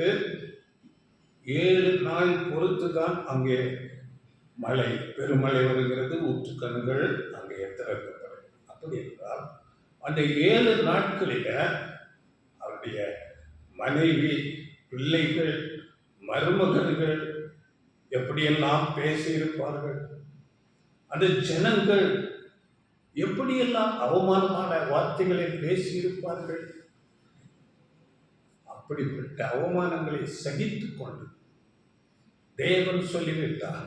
7 நாள் பொறுத்து தான் அங்கே மழை, பெருமழை வருகிறது, ஊற்றுக்கண்கள் அங்கே திறக்கப்படும். அப்படி என்றால் அந்த 7 நாட்களில் அவருடைய மனைவி, பிள்ளைகள், மருமகள்கள் எப்படியெல்லாம் பேசியிருப்பார்கள், அந்த ஜனங்கள் எப்படியெல்லாம் அவமானமான வார்த்தைகளை பேசியிருப்பார்கள். அப்படிப்பட்ட அவமானங்களை சகித்து கொண்டு தேவன் சொல்லிவிட்டார்.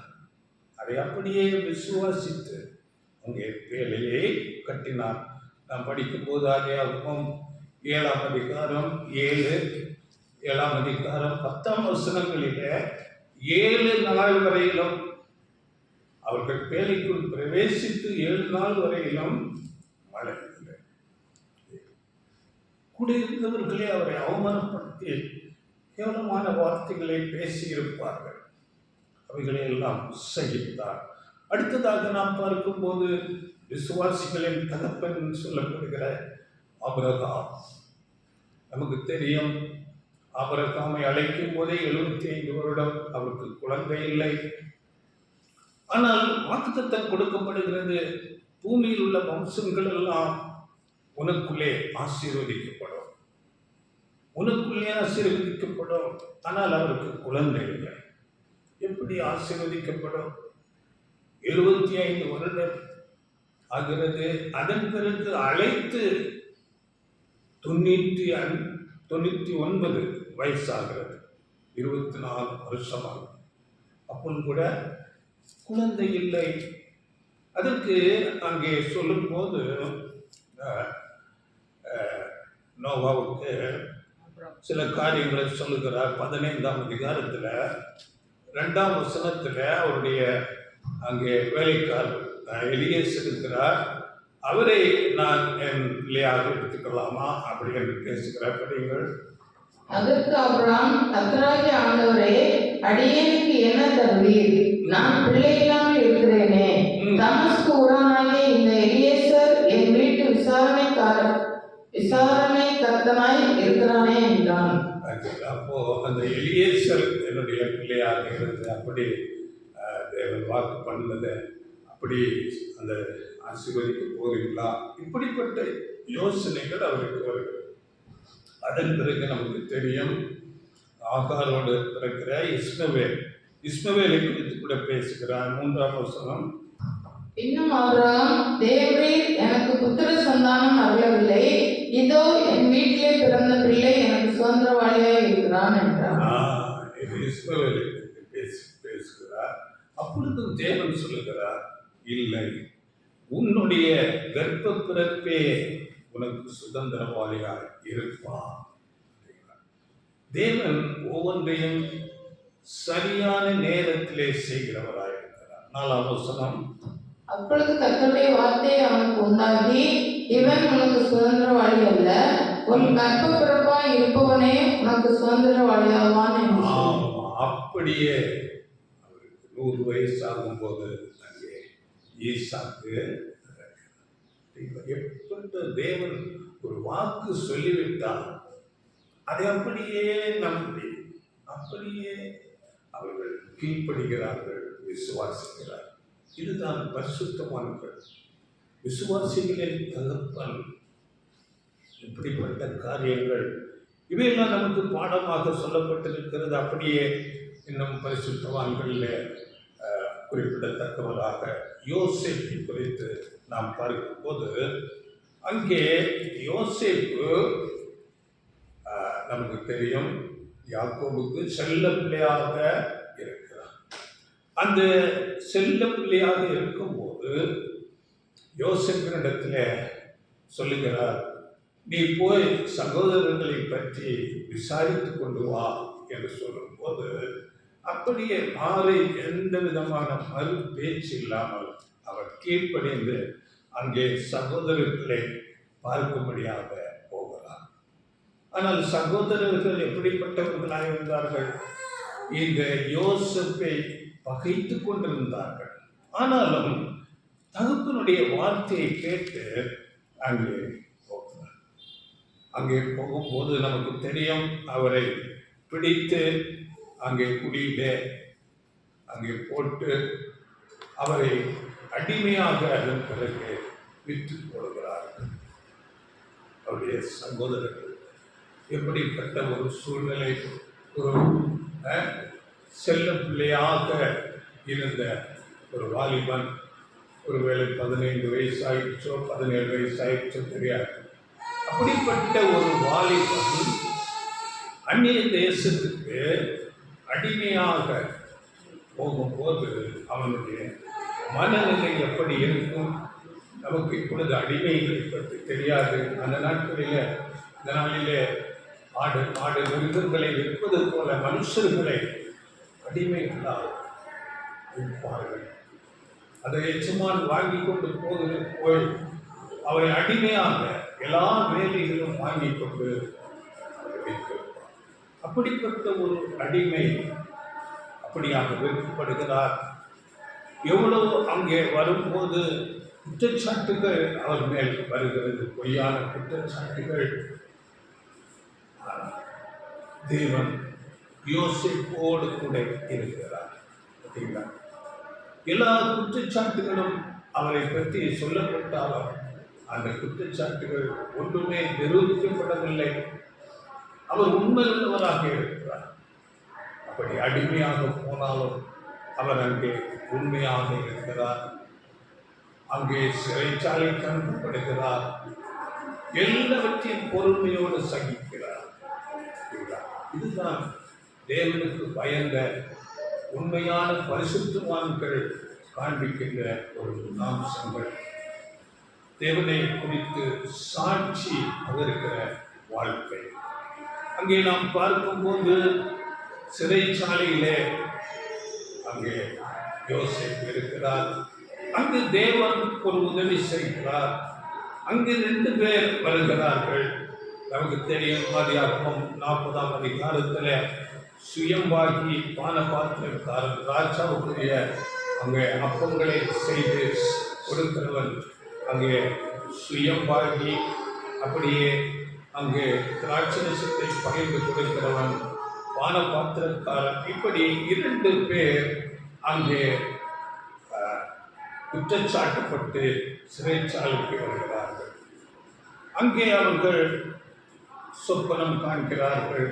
அதை அப்படியே விசுவாசித்து அங்கே வேலையை கட்டினார். நாம் படிக்கும்போது ஆதியாகமம் 7ஆம் அதிகாரம் 7ஆம் அதிகாரம் 10ஆம் வசனங்களிலே 7 நாள் வரையிலும் அவர்கள் வேலைக்குள் பிரவேசித்து 7 நாள் வரையிலும் மழை இல்லை. குடியிருந்தவர்களே அவரை அவமானப்படுத்தி கேவலமான வார்த்தைகளை பேசியிருப்பார்கள். அவைகளை எல்லாம் சகித்தார். அடுத்ததாக நாம் பார்க்கும்போது விசுவாசிகளின் தகப்பன் சொல்லப்படுகிற ஆபிரகாம். நமக்கு தெரியும், ஆபிரகாமை அழைக்கும் போதே 75 வருடம் அவருக்கு குழந்தை இல்லை. ஆனால் வாக்குத்தத்தம் கொடுக்கப்படுகிறது, பூமியில் உள்ள வம்சங்கள் எல்லாம் உனக்குள்ளே ஆசீர்வதிக்கப்படும், உனக்குள்ளே ஆசீர்வதிக்கப்படும். ஆனால் அவருக்கு குழந்தை இல்லை. எப்படி ஆசீர்வதிக்கப்படும்? 75 வருடம் ஆகிறது. அதன் பிறகு அழைத்து 99 வயசாகிறது. 24 வருஷமாகும். அப்பொழுது கூட குழந்தை இல்லை. அதற்கு அங்கே சொல்லும்போது நோவாவுக்கு சில காரியங்களை சொல்லுகிறார். 15ஆம் அதிகாரத்தில் 2ஆம் வசனத்தில் அவருடைய அங்கே வேலைக்காரர் எலியேசர் இருக்கிறார். அவரை நான் என் பிள்ளையாக எடுத்துக்கலாமா அப்படி என்று பேசுகிறார். படிங்கள். அதற்கு ஆபிரகாம், கர்த்தராகிய ஆண்டவரே, அடியேனுக்கு என்ன தருவீர்? நான் பிள்ளை இல்லாமல் இருக்கிறேனே. தமஸ்கு ஊரானாகிய இந்த எலியேசர் என் வீட்டு விசாரணை கர்த்தனாய் இருக்கிறானே என்றான். அப்போ அந்த எலியேசர் என்னுடைய பிள்ளையாக இருந்து அப்படி தேவன் வாக்கு பண்ணதை அப்படி அந்த ஆசீர்வதிக்க போறீங்களா? இப்படிப்பட்ட யோசனைகள் அவருக்கு வருகிறது. அதன் பிறகு நமக்கு தெரியும், ஆகாரோடு பிறக்கிற இஸ்மவேலை குறித்து கூட பேசுகிறார். 3ஆம் வசனம். இன்னும் ஆபிரகாம், தேவரீர் எனக்கு புத்திர சந்தானம் அருளவில்லை, இதோ என் வீட்டிலே பிறந்த பிள்ளை எனக்கு சுதந்திரவாளியாய் இருக்கிறான் என்றார். இஸ்மவேலை குறித்து பேசுகிறார். அப்பொழுது தேவன் சொல்லுகிறார், இல்லை, உன்னுடைய கர்ப்ப பிறப்பே உனக்கு சுதந்திரவாளியாய் இருப்பான். தேவன் ஒவ்வொன்றையும் சரியான நேரத்திலே செய்கிறவராயிருக்கிறார். 4ஆம் வசனம். அப்பொழுது கர்த்தருடைய வார்த்தை அவனுக்கு உண்டாகி, இவன் உனக்கு சுதந்திரவாளி அல்ல, உன் கர்ப்ப பிறப்பாய் இருப்பவனே உனக்கு சுதந்திரவாளியாவான் என்று. அப்படியே அவருக்கு 100 வயசு ஆகும் போது அங்கே ஈசாக்கு எப்பட்ட தேவன் ஒரு வாக்கு சொல்லிவிட்டால் அதை அப்படியே நம்பி அப்படியே அவர்கள் கீழ்ப்படுகிறார்கள், விசுவாசிக்கிறார்கள். இதுதான் பரிசுத்தவான்கள், விசுவாசிகளின் தகப்பன். இப்படிப்பட்ட காரியங்கள் இவையெல்லாம் நமக்கு பாடமாக சொல்லப்பட்டிருக்கிறது. அப்படியே இன்னும் பரிசுத்தவான்களில் குறிப்பிடத்தக்கவராக யோசேப்பு குறித்து நாம் பார்க்கும்போது, அங்கே யோசேப்பு நமக்கு தெரியும் யாக்கோபுக்கு செல்ல பிள்ளையாக இருக்கிறார். அந்த செல்ல பிள்ளையாக இருக்கும்போது யோசேப்பினிடத்தில் சொல்லுகிறார், நீ போய் சகோதரர்களை பற்றி விசாரித்து கொண்டு வா என்று சொல்லும்போது, அப்படியே மாறி எந்த விதமான மறு பேச்சு இல்லாமல் அவர் கீழ்ப்படிந்து அங்கே சகோதரர்களை பார்க்கும்படியாக போகிறார். ஆனால் சகோதரர்கள் எப்படிப்பட்டவர்களாக இருந்தார்கள்? இந்த யோசேப்பை பகைத்து கொண்டிருந்தார்கள். ஆனாலும் தகப்பனுடைய வார்த்தையை கேட்டு அங்கே போகிறார். அங்கே போகும்போது நமக்கு தெரியும், அவரை பிடித்து அங்கே குடியிலே அங்கே போட்டு அவரை அடிமையாக அதன் பிறகு விற்று போடுகிறார்கள். அவருடைய சகோதரர்கள் எப்படிப்பட்ட ஒரு சூழ்நிலை! ஒரு செல்ல பிள்ளையாக இருந்த ஒரு வாலிபன், ஒருவேளை 15 வயசு ஆயிடுச்சோ 17 வயசு ஆயிடுச்சோ தெரியாது. அப்படிப்பட்ட ஒரு வாலிபன் அந்நிய தேசத்துக்கு அடிமையாக போது அவனுடைய மனநிலை எப்படி இருக்கும்? நமக்கு இப்பொழுது அடிமைகளை பற்றி தெரியாது. அந்த நாட்களில் இந்த நாளிலே ஆடு மிருகங்களை விற்பது போல மனுஷர்களை அடிமைகளாக விற்பார்கள். அதை எஜமான் வாங்கி கொண்டு போய் அவரை அடிமையாக எல்லா வேலைகளும் வாங்கி கொண்டு வைத்திருப்பார். அப்படிப்பட்ட ஒரு அடிமை அப்படியாக விற்கப்படுகிறார். எவ்வளவு அங்கே வரும்போது குற்றச்சாட்டுகள் அவர் மேல் வருகிறது, பொய்யான குற்றச்சாட்டுகள். தேவன் யோசேப்போடு கூட இருக்கிறார். பார்த்தீங்களா? எல்லா குற்றச்சாட்டுகளும் அவரை பற்றி சொல்லப்பட்டாலும் அந்த குற்றச்சாட்டுகள் ஒன்றுமே நிரூபிக்கப்படவில்லை. அவர் உண்மையுள்ளவராக இருக்கிறார். அப்படி அடிமையாக போனாலும் அவர் அங்கே உண்மையாக இருக்கிறார். அங்கே சிறைச்சாலை கணக்கப்படுகிறார். எல்லாவற்றையும் பொறுமையோடு சகிக்கிறார். இதுதான் தேவனுக்கு பயந்த உண்மையான பரிசுத்தவான்கள் காண்பிக்கின்ற ஒரு அம்சங்கள். தேவனை குறித்து சாட்சி இருக்கிற வாழ்க்கை. அங்கே நாம் பார்க்கும்போது சிறைச்சாலையிலே அங்கே யோசேப்பு இருக்கிறார். அங்கு தேவன் ஒரு உதவி செய்கிறார். அங்கு 2 பேர் வருகிறார்கள். நமக்கு தெரியும், ஆதியாகமம் 40ஆம் அதிகாரத்தில் சுயம்பாகி பானபாத்திரக்காரன் ராஜாவுக்குரிய அங்கே அப்பங்களை செய்து கொடுக்கிறவன் அங்கே சுயம்பாகி, அப்படியே அங்கே திராட்சரசத்தை பகிர்ந்து கொடுக்கிறவன் பானபாத்திரக்காரன். இப்படி 2 பேர் அங்கே குற்றச்சாட்டப்பட்டு சிறைச்சாலைக்கு வருகிறார்கள். அங்கே அவர்கள் சொப்பனம் காண்கிறார்கள்.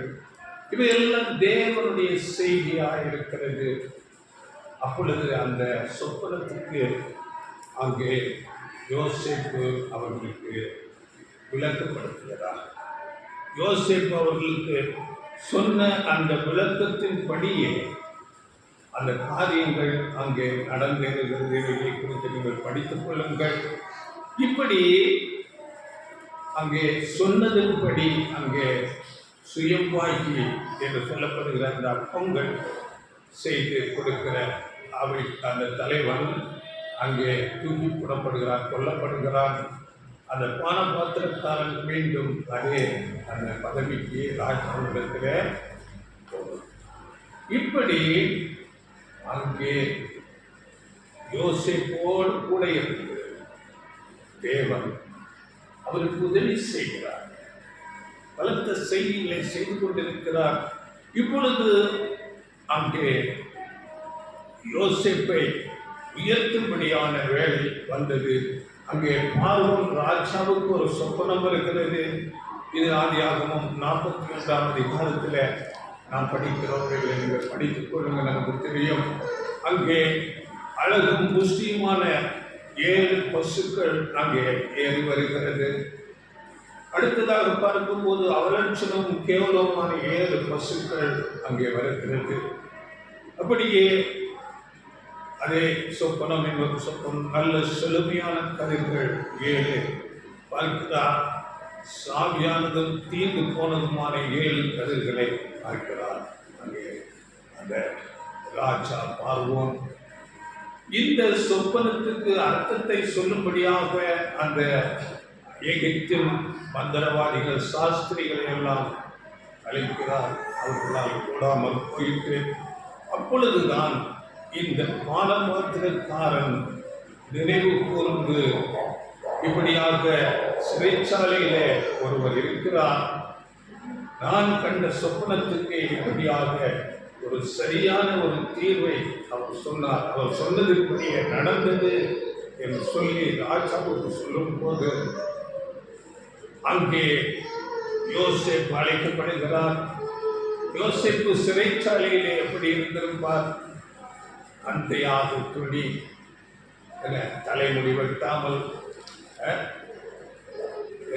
இவையெல்லாம் தேவனுடைய செய்தியாக இருக்கிறது. அப்பொழுது அந்த சொப்பனத்துக்கு அங்கே யோசேப்பு அவர்களுக்கு விளக்கப்படுத்துகிறார். யோசேப்பு அவர்களுக்கு சொன்ன அந்த விளக்கத்தின்படியே அந்த காரியங்கள் அங்கே நடந்தேறுகிறது. இதை குறித்து நீங்கள் படித்துக் கொள்ளுங்கள். இப்படி அங்கே சொன்னதன்படி அங்கே சுயம்பாகி என்று சொல்லப்படுகிற அந்த அப்பங்கள் செய்து கொடுக்கிற அவை அந்த தலைவன் அங்கே தூக்கி போடப்படுகிறான், கொல்லப்படுகிறான். அந்த பானபாத்திரக்காரன் மீண்டும் அதே அந்த பதவிக்கு ராஜாவிடத்தில் போகும். இப்படி அங்கே யோசேப்போடு கூட இருக்கிற தேவன் அவருக்கு உதவி செய்கிறார். பலத்த செய்திகளை செய்து கொண்டிருக்கிறார். இப்பொழுது அங்கே யோசேப்பை உயர்த்தும்படியான வேலை வந்தது. அங்கே பார்வோன் ராஜாவுக்கு ஒரு சொப்பனம் இருக்கிறது. இது ஆதியாகமம் 41ஆம் அதிகாரத்தில் நாம் படிக்கிறோம். நீங்கள் படித்துக் கொள்ளுங்கள், நமக்கு தெரியும். அங்கே அழகும் புஷ்டியுமான 7 பசுக்கள் அங்கே ஏறி வருகிறது. அடுத்ததாக பார்க்கும்போது அவலட்சணமும் கேவலமான 7 பசுக்கள் அங்கே வருகிறது. அப்படியே அதே சொப்பனம் என்பது சொப்பனம் நல்ல செழுமையான கதிர்கள் 7 பார்க்கிறார். சாவியானதும் தீர்ந்து போனதுமான 7 கதிர்களை பார்க்கிறார். அங்கே அந்த ராஜா பார்வோன் இந்த சொப்பனத்துக்கு அர்த்தத்தை சொல்லும்படியாக அந்த எகிப்தின் மந்திரவாதிகள் சாஸ்திரிகளை எல்லாம் அழைக்கிறார். அவர்களால் கூடாமல் போயிட்டு அப்பொழுதுதான் இந்த பானபாத்திரக்காரன் நினைவு கூர்ந்து இப்படியாக சிறைச்சாலையிலே ஒருவர் இருக்கிறார், நான் கண்ட சொப்பனத்துக்கு இப்படியாக ஒரு சரியான ஒரு தீர்வை அவர் சொன்னார், அவர் சொன்னதுபடியே நடந்தது என்று சொல்லி ராஜாவுக்கு சொல்லும் போது அங்கே யோசேப்பு அழைக்கப்படுகிறார். யோசேப்பு சிறைச்சாலையிலே எப்படி இருந்திருப்பார்? அந்தையாக துணி, தலைமுடி வெட்டாமல்,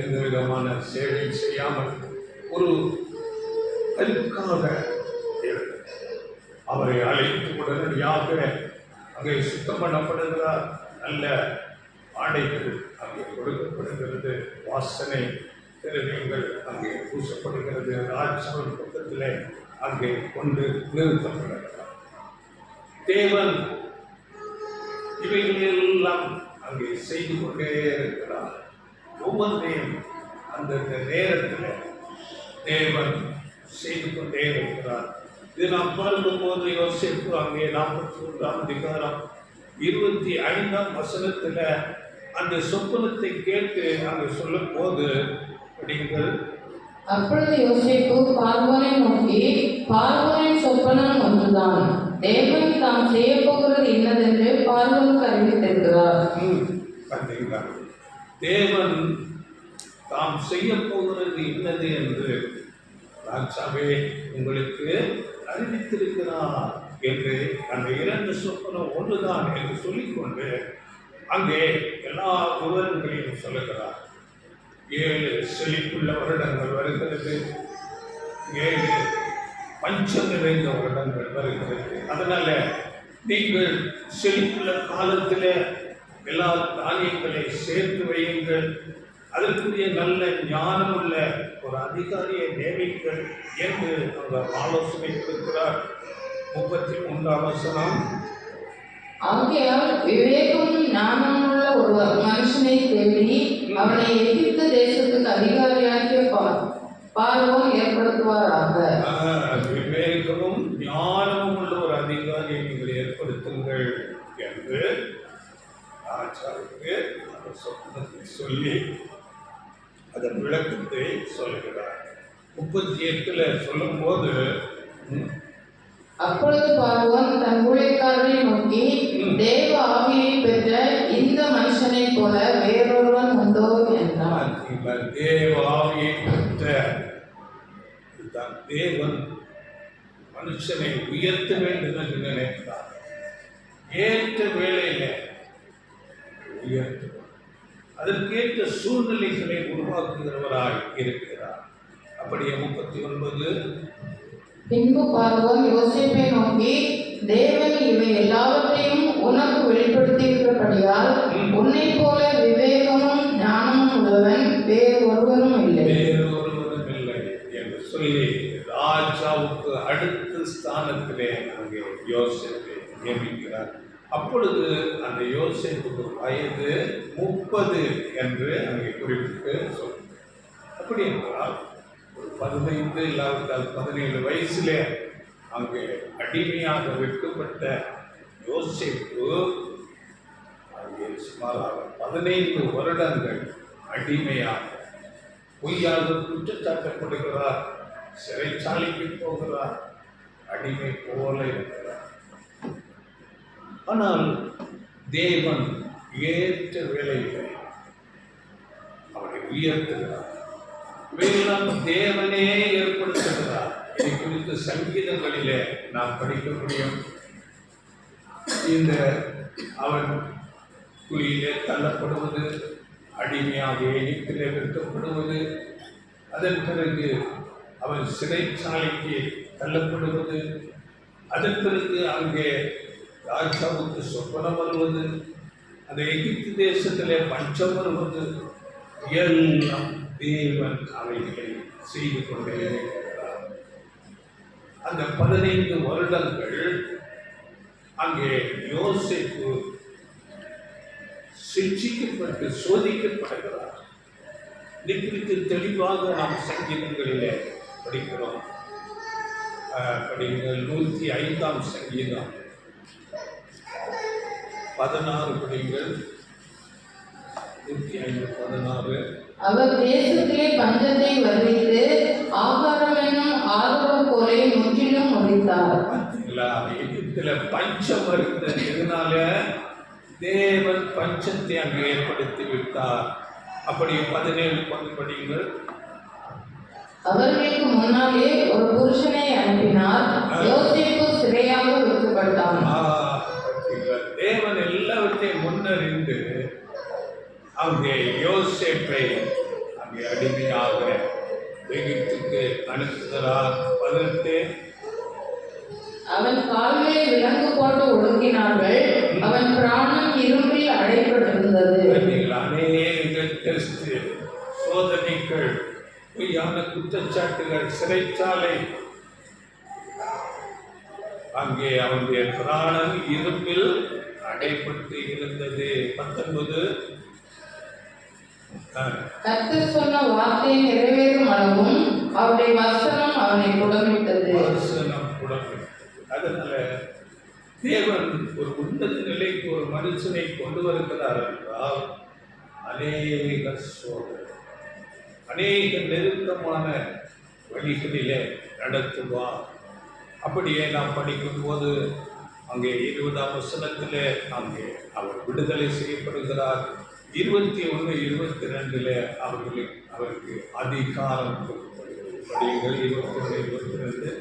எந்த விதமான சேவை செய்யாமல் ஒரு அழுக்காக அவரை அழைத்து உடனடியாக அங்கே சுத்தம் பண்ணப்படுகிறார். நல்ல ஆடைகள் அங்கே கொடுக்கப்படுகிறது, வாசனை திரவியங்கள் அங்கே பூசப்படுகிறது. ராஜ்சபை பக்கத்தில் அங்கே கொண்டு நிறுத்தப்படுகிறார். தேவன் இவைகளெல்லாம் அங்கே செய்து கொண்டே இருக்கிறார். ஒவ்வொன்றையும் அந்தந்த நேரத்தில் தேவன் செய்து கொண்டே இருக்கிறார். இது நாம் பார்க்கும்போது யோசிப்பு அங்கே 41ஆம் அதிகாரம் 25ஆம் வசனத்தில் அந்த சொப்பனத்தை கேட்டு அங்கே சொல்லும் போது படிங்கள். அப்பொழுது யோசேப்பு பார்வோனை நோக்கி, பார்வோனின் சொப்பனம் ஒன்றுதான், தேவன் தாம் செய்ய போகிறது என்னதென்று பார்வோனுக்கு அறிவித்திருக்கிறார். பார்த்தீங்களா, தேவன் தாம் செய்ய போகிறது என்னது என்று ராஜாவே உங்களுக்கு அறிவித்திருக்கிறார் என்று அந்த 2 சொப்பனம் ஒன்றுதான் என்று சொல்லிக்கொண்டு அங்கே எல்லா விவரங்களையும் சொல்லுகிறார். 7 செழிப்புள்ள வருடங்கள் வருகிறது, 7 பஞ்சம் நிறைந்த வருடங்கள் வருகிறது. அதனால நீங்கள் செழிப்புள்ள காலத்தில் எல்லா தானியங்களை சேர்த்து வையுங்கள், அதற்குரிய நல்ல ஞானமுள்ள ஒரு அதிகாரியை நியமிங்கள் என்று அவர் ஆலோசனை கொடுக்கிறார். 33ஆம் வசனம். ஆகையால் விவேகமும் ஞானமுள்ள ஒரு மனுஷனை தேடி அவனை எகிப்து தேசத்துக்கு அதிகாரியாகிய பார்வோன் ஏற்படுத்துவாராக. விவேகமும் ஞானமும் உள்ள ஒரு அதிகாரியை நீங்கள் ஏற்படுத்துங்கள் என்று ராஜாவுக்கு அவர் சொப்பனத்தை சொல்லி அதன் விளக்கத்தை சொல்லுகிறார். 38ல் சொல்லும் போது, அப்பொழுது பார்வோன் தன் ஊழியக்காரரை நோக்கி, தேவ ஆவியை பெற்ற இந்த மனுஷனை போல வேறொருவன் உண்டோ என்றார். தேவ ஆவியை பெற்ற தேவன் மனுஷனை உயர்த்த வேண்டும் என்று நினைத்தார். ஏற்ற வேளையில உயர்த்துவார், அதற்கேற்ற சூழ்நிலைகளை உருவாக்குகிறவராய் இருக்கிறார். அப்படியே 39. பின்பு பார்வோன் யோசேப்பை நோக்கி, தேவன் இவை எல்லாவற்றையும் உனக்கு வெளிப்படுத்தியிருக்கிறபடியால் உன்னை போல விவேகமும் ஞானமும் உள்ளவன் வேறு ஒருவரும் இல்லை என்று சொல்லி ராஜாவுக்கு அடுத்த ஸ்தானத்திலே அங்கே யோசேப்பை நியமிக்கிறார். அப்பொழுது அந்த யோசேப்புக்கு வயது 30 என்று அங்கே குறிப்பிட்டு சொல்லுங்கள். அப்படி என்றால் ஒரு 15 இல்லாவிட்டால் 17 வயசிலே அங்கே அடிமையாக விற்கப்பட்ட யோசேப்பு அங்கே சுமாராக 15 வருடங்கள் அடிமையாக பொய்யாக குற்றச்சாட்டப்படுகிறார், சிறைச்சாலைக்கு போகிறார், அடிமை போல இருக்கிறார். ஆனால் தேவன் ஏற்ற வேலையிலே அவரை உயர்த்துகிறார். இவையெல்லாம் தேவனே ஏற்படுத்துகிறார். இதை குறித்து சங்கீதங்களிலே நாம் படிக்க முடியும். இந்த அவன் குழியிலே தள்ளப்படுவது, அடிமையாக எகிப்திலே விற்கப்படுவது, அதன் பிறகு அவன் சிறைச்சாலைக்கு தள்ளப்படுவது, அதன் பிறகு அங்கே ராஜாவுக்கு சொப்பனம் வருவது, அந்த எகிப்து தேசத்திலே பஞ்சம் வருவது, எல்லாம் தேவன் அவைகளை செய்து கொண்டே இருக்கிறார். அந்த 15 வருடங்கள் அங்கே யோசேப்பு சிக்ஷிக்கப்பட்டு சோதிக்கப்படுகிறார். இது குறித்து தெளிவாக நாம் சங்கீதங்களிலே படிக்கிறோம். படிங்கள். 105ஆம் சங்கீதம் 16 படிங்கள். 105:16. அவர் தேசத்திலே பஞ்சத்தை வருவித்து ஆகாரம் என்னும் ஆதரவு போலே முற்றிலும் முடித்தார். எகிப்தில பஞ்சம் வருகிறது. இதனால தேவன் பஞ்சத்தை அங்கே ஏற்படுத்தி விட்டார். அப்படி 17 படிங்கள். அவர்களுக்கு முன்னாலே ஒரு புருஷனை அனுப்பினார், யோசேப்பு சிறையாக விற்கப்பட்டான். தேவன் எல்லாவற்றையும் முன்னறிந்து அங்கே யோசேப்பை அங்கே அடிமையாக எகிப்துக்கு அனுப்புகிறார். 18. அவன் அவன் கால்களை விலங்கு போட்டு ஒடுக்கினார்கள். அவன் பிராணம் இரும்பில் அடைபட்டிருந்தது. பார்த்தீங்களா? அநேக டெஸ்ட், சோதனைகள், பொய்யான குற்றச்சாட்டுகள், சிறைச்சாலை. அங்கே அவனுடைய பிராணம் இரும்பில் அடைபட்டு இருந்தது. 19 கர்த்தர் சொன்ன வார்த்தை நிறைவேறும் அளவும் அவருடைய வசனம் அவனை புடமிட்டது. வசனம் புடமிட்டது. அதனால தேவன் ஒரு உன்னத நிலைக்கு ஒரு மனுஷனை கொண்டு வருகிறார் என்றால் அநேக சோதனை, அநேக நெருக்கமான வழிகளிலே நடத்துவார். அப்படியே நாம் படிக்கும் போது அங்கே 20ஆம் வசனத்திலே அங்கே அவர் விடுதலை செய்யப்படுகிறார். 21, 22 அவருக்கு அதிகாரம் கொடுக்கப்படுகிறது. 21, 22.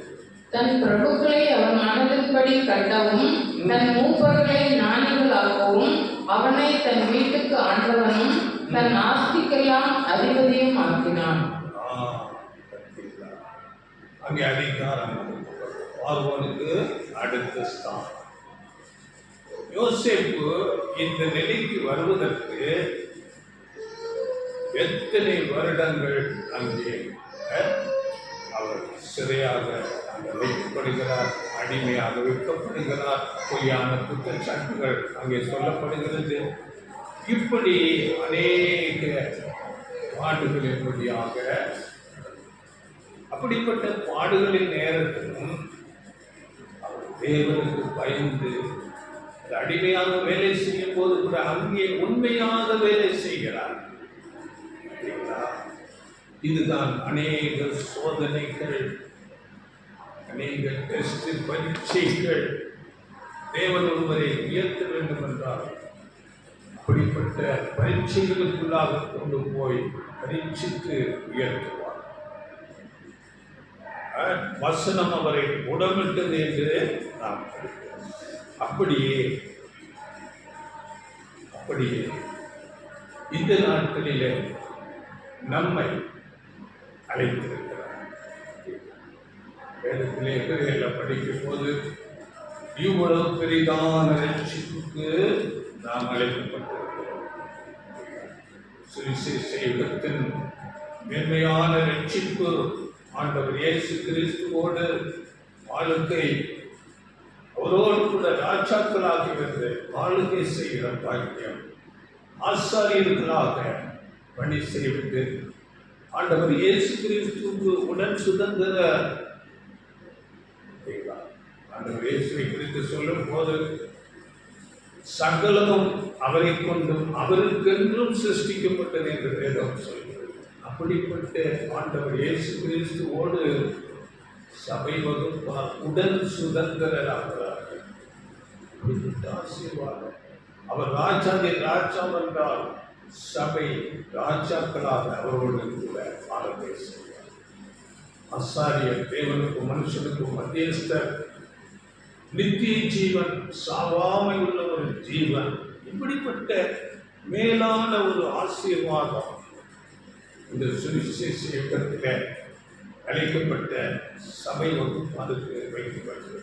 தன் பிரபுக்களை அவன் மனதின்படி கட்டவும் தன் மூப்பர்களை ஞானிகளாக்கவும் அவனை தன் வீட்டுக்கு ஆண்டவனும் தன் ஆஸ்திக்கெல்லாம் அதிபதியும் ஆக்கினான். அங்கே அதிகாரம் பார்வோனுக்கு அடுத்த ஸ்தானம். யோசேப்பு இந்த நிலைக்கு வருவதற்கு எத்தனை வருடங்கள் அங்கே அவர் சிறையாக அங்கே வைக்கப்படுகிறார், அடிமையாக வைக்கப்படுகிறார், பொய்யான குற்றச்சாட்டுகள் அங்கே சொல்லப்படுகிறது. இப்படி அநேக பாடுகளின் வழியாக அப்படிப்பட்ட பாடுகளின் நேரத்திலும் அவர் தேவனுக்கு பயந்து அடிமையாக வேலை செய்யும் போது கூட அங்கே உண்மையாக வேலை செய்கிறார். இதுதான் அநேக சோதனைகள், அநேக டெஸ்ட், பரீட்சைகள். தேவன் ஒருவரை உயர்த்த வேண்டும் என்றால் அப்படிப்பட்ட பரீட்சைகளுக்குள்ளாக கொண்டு போய் பரீட்சித்து உயர்த்துவார். வசனம் அவரை உடமிட்டது என்று நாம் அப்படியே இந்த நாட்களிலே நம்மை அழைத்திருக்கிறார். வேதத்திலே எபிரேயர்ல படிக்கும் போது இவ்வளவு பெரிதான ரட்சிப்புக்கு நாம் அழைக்கப்பட்டிருக்கிறோம். சுவிசேஷ யுகத்தின் மேன்மையான ரட்சிப்பு ஆண்டவர் இயேசு கிறிஸ்துவோடு வாழ்க்கை, அவரோடு கூட ராஜாக்களாகி வந்து ஆளுகை செய்கிற பாக்கியம், ஆசாரியர்களாக பணி செய்வது, ஆண்டவர் இயேசு கிறிஸ்துவுக்கு உடன் சுதந்திர. ஆண்டவர் இயேசுவை குறித்து சொல்லும் போது சகலமும் அவரை கொண்டும் அவருக்கென்றும் சிருஷ்டிக்கப்பட்டது என்று வேதம் சொல்கிறது. அப்படிப்பட்ட ஆண்டவர் இயேசு கிறிஸ்துவோடு சபை வகுப்பார், உடன் சுதந்திரராகிறார்கள். ஆசீர்வாதம். அவர் ராஜாவின் ராஜாம் என்றால் சபை ராஜாக்களாக அவரோடு கூட ஆளுகை செய்வார். ஆசாரியர் தேவனுக்கும் மனுஷனுக்கும் மத்தியஸ்தர், நித்திய ஜீவன், சாவாமை உள்ள ஒரு ஜீவன். இப்படிப்பட்ட மேலான ஒரு ஆசீர்வாதம் இந்த சுவிசேஷ இயக்கத்தில் அழைக்கப்பட்ட சபை வகுப்பாருக்கு வைக்கப்படுகிறது.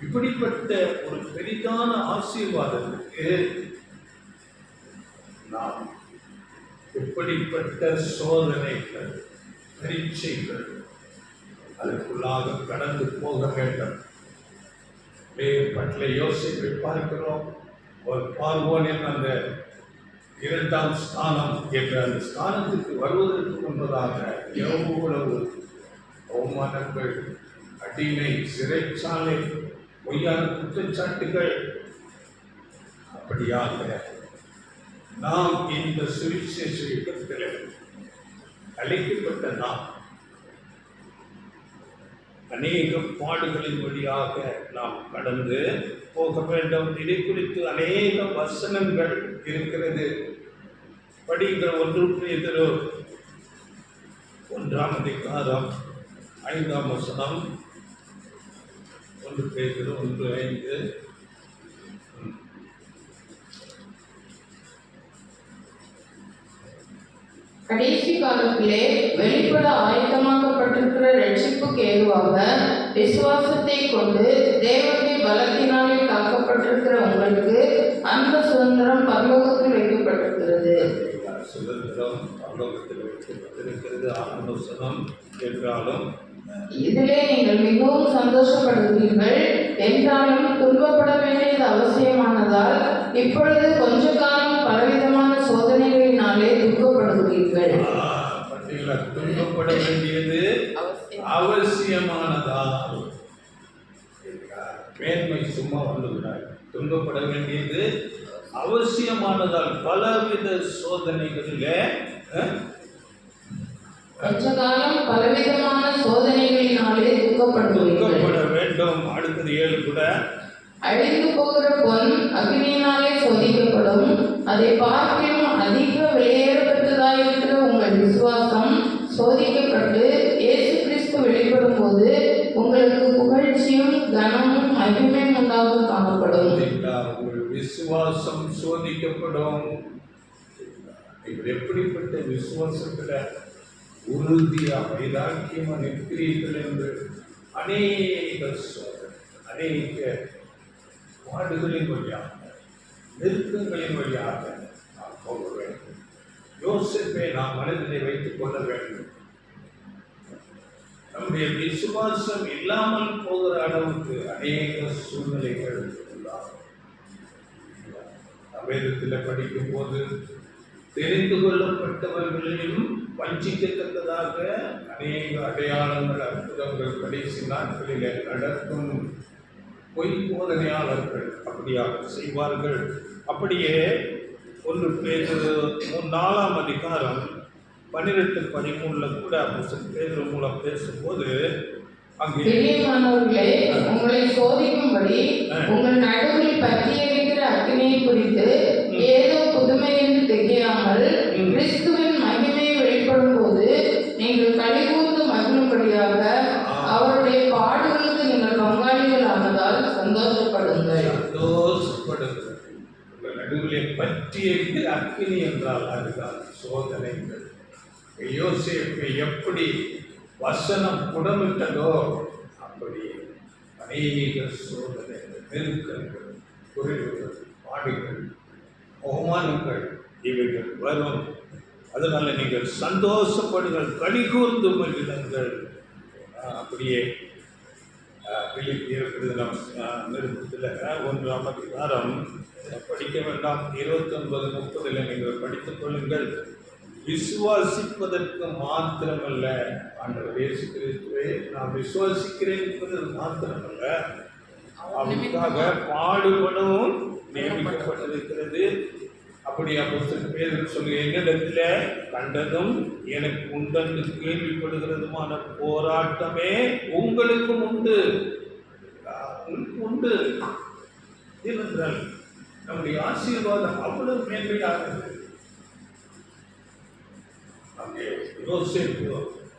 இப்படிப்பட்ட ஒரு பெரிதான ஆசீர்வாதத்துக்கு நாம் எப்படிப்பட்ட சோதனைகள், பரீட்சைகள் அதற்குள்ளாக கடந்து போக வேண்டும். பட்டில யோசிப்பை பார்க்கிறோம். ஒரு பார்வோனின் அந்த 2ஆம் ஸ்தானம் என்ற அந்த ஸ்தானத்துக்கு வருவதற்கு முன்பதாக எவ்வளவு அவமானங்கள், அடிமை, சிறைச்சாலை, பொய்யான குற்றச்சாட்டுகள். அப்படியாக நாம் இந்த சுவிசேஷ யுகத்தில் அழைக்கப்பட்ட நாம் அநேக பாடுகளின் வழியாக நாம் கடந்து போக வேண்டும். இதை குறித்து அநேக வசனங்கள் இருக்கிறது. படிங்கள். 1 பேதுரு 1ஆம் அதிகாரம் 5ஆம் வசனம். 1 பேதுரு 1:5. கடைசி காலத்திலே வெளிப்பட ஆயத்தமாக்கப்பட்டிருக்கிற ரட்சிப்புக்கு ஏதுவாக விசுவாசத்தை கொண்டு தேவனுடைய பலத்தினாலே காக்கப்பட்டிருக்கிற உங்களுக்கு அந்த சுதந்திரம் பரலோகத்தில் வைக்கப்பட்டிருக்கிறது. சுதந்திரம் பரலோகத்தில் வைக்கப்பட்டிருக்கிறது. ஆலோசனம் என்றாலும் இதிலே நீங்கள் மிகவும் சந்தோஷப்படுகிறீர்கள். என்றாலும் துன்பப்பட வேண்டியது அவசியமானதால் இப்பொழுது கொஞ்ச காலம் பலவிதமான சோதனைகளினாலே துக்கப்படுகிறீர்கள். துன்பப்பட வேண்டியது அவசியமானதா? மேன்மை சும்மா வந்துவிடாது. துன்பப்பட வேண்டியது அவசியமானதால் பலவித சோதனைகளிலே கொஞ்ச காலம் பலவிதமான சோதனைகளினாலே துக்கப்பட வேண்டும். அடுத்தது 7 கூட அழிந்து போகிற பொன் அக்னியினாலே சோதிக்கப்படும். அதை பார்க்கிலும் அதிக வெளியேறப்பட்டதாயிருக்கிற உங்கள் விசுவாசம் சோதிக்கப்பட்டு இயேசு கிறிஸ்து வெளிப்படும் போது உங்களுக்கு புகழ்ச்சியும் கனமும் மகிமையும் உண்டாக காணப்படும். உங்கள் விசுவாசம் சோதிக்கப்படும். எப்படிப்பட்ட விசுவாசத்துல உறுதியா வைராக்கியமா நிற்கிறீர்கள் என்று அநேக அநேக பாடுகளின் வழியாக நெருக்கங்களின் வழியாக நாம் போக வேண்டும். யோசிப்பை நாம் மனதிலே வைத்துக் கொள்ள வேண்டும். நம்முடைய விசுவாசம் இல்லாமல் போகிற அளவுக்கு அநேக சூழ்நிலைகள் வேதத்தில் படிக்கும் போது தெரிந்து கொள்ளப்பட்டவர்களையும் வஞ்சிக்கத்தக்கதாக அநேக அடையாளங்கள் அற்புதங்கள் கடைசி நாட்களிலே நடக்கும். பொய் போதனையாளர்கள் அப்படியாக செய்வார்கள். அப்படியே 1 பேதுரு 4ஆம் அதிகாரம் 12-13 கூட பேதுரு மூலம் பேசும்போது அங்கே உங்களை சோதிக்கும்படி உங்கள் நடுவில் பற்றியிருக்கிற அக்னியை குறித்து ஏதோ புதுமை என்று தெரியாமல் கிறிஸ்துவின் மகிமை வெளிப்படும் போது நீங்கள் கலிகூர்ந்து மகிழும்படியாக அவருடைய பாடுகளுக்கு நீங்கள் பங்காளிகள் ஆனதால் சந்தோஷப்படுங்கள். உங்கள் நடுவிலே பற்றியிருக்கிற அக்னி என்றால் அதுதான் சோதனைகள். யோசேப்பை எப்படி வசனம் புடமிட்டதோ அப்படி அநேக சோதனைகள், நெருக்கங்கள், குறைவுகள், பாடுகள், அவமானங்கள் இவைகள் வரும். அதனால நீங்கள் சந்தோஷப்படுங்கள், கலிகூர்ந்து மகிழுங்கள். அப்படியே பிலிப்பியர் நிறுத்தத்தில் 1ஆம் அதிகாரம் படிக்க வேண்டாம், 29-30 நீங்கள் படித்துக் கொள்ளுங்கள். விசுவாசிப்பதற்கு மாத்திரமல்ல, ஆண்டவர் இயேசு கிறிஸ்துவை நான் விசுவாசிக்கிறேன் என்பது மாத்திரமல்ல, அவருக்காக பாடுபடவும் நியமிக்கப்பட்டிருக்கிறது. அப்படி அப்போஸ்தலன் பேதுரு சொல்லி என்னிடத்துல கண்டதும் எனக்கு உண்டென்று கேள்விப்படுகிறதுமான போராட்டமே உங்களுக்கும் உண்டு. உண்டு ஏனென்றால் நம்முடைய ஆசீர்வாதம் அவ்வளவு மேன்மையானது. அங்கே யோசேப்பு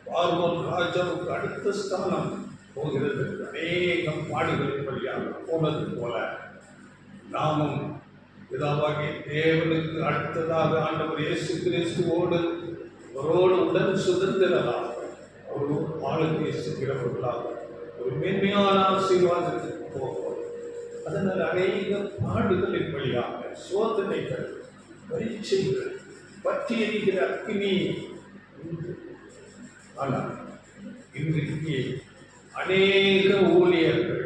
பார்வோன் ராஜாவுக்கு அடுத்த ஸ்தானம் போகிறது. அநேகம் பாடுகளின் வழியாக போனது போல நாமும் பிதாவாகிய தேவனுக்கு அடுத்ததாக ஆண்டவர் இயேசு கிறிஸ்துவோடு அவரோடு உடன் சுதந்திரமாக ஒரு ஆளுகை செய்கிறவர்களாக ஒரு மேன்மையான ஆசீர்வாதத்திற்கு போவோம். அதனால் அநேக பாடுகளின் வழியாக சோதனைகள், பரீட்சைகள், பற்றி எரிகிற அக்னி உண்டு. ஆனால் இன்றைக்கு அநேக ஊழியர்கள்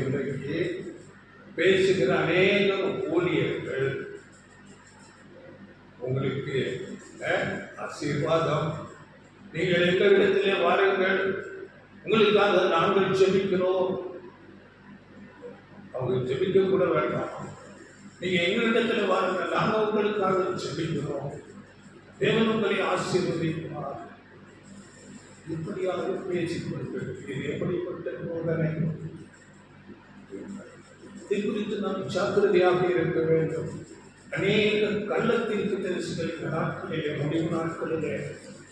இன்றைக்கு பேசுகிற அநேக ஊழியர்கள் உங்களுக்கு ஆசீர்வாதம், நீங்கள் எங்களிடத்திலே வாருங்கள், உங்களுக்காக நாங்கள் ஜெபிக்கிறோம். அவங்க ஜெபிக்க கூட வேண்டாம், நீங்க எங்களிடத்துல வாருங்கள், நாங்கள் உங்களுக்காக ஜெபிக்கிறோம், தேவன் உங்களை ஆசீர்வதிப்பார். இப்படியாக பேசிக்கொண்டு இது எப்படிப்பட்ட போதனை? இதை குறித்து நாம் ஜாக்கிரதையாக இருக்க வேண்டும். அநேக கள்ளத்திற்கு தெரிசுகிற நாட்களிலே, முடிவு நாட்களிலே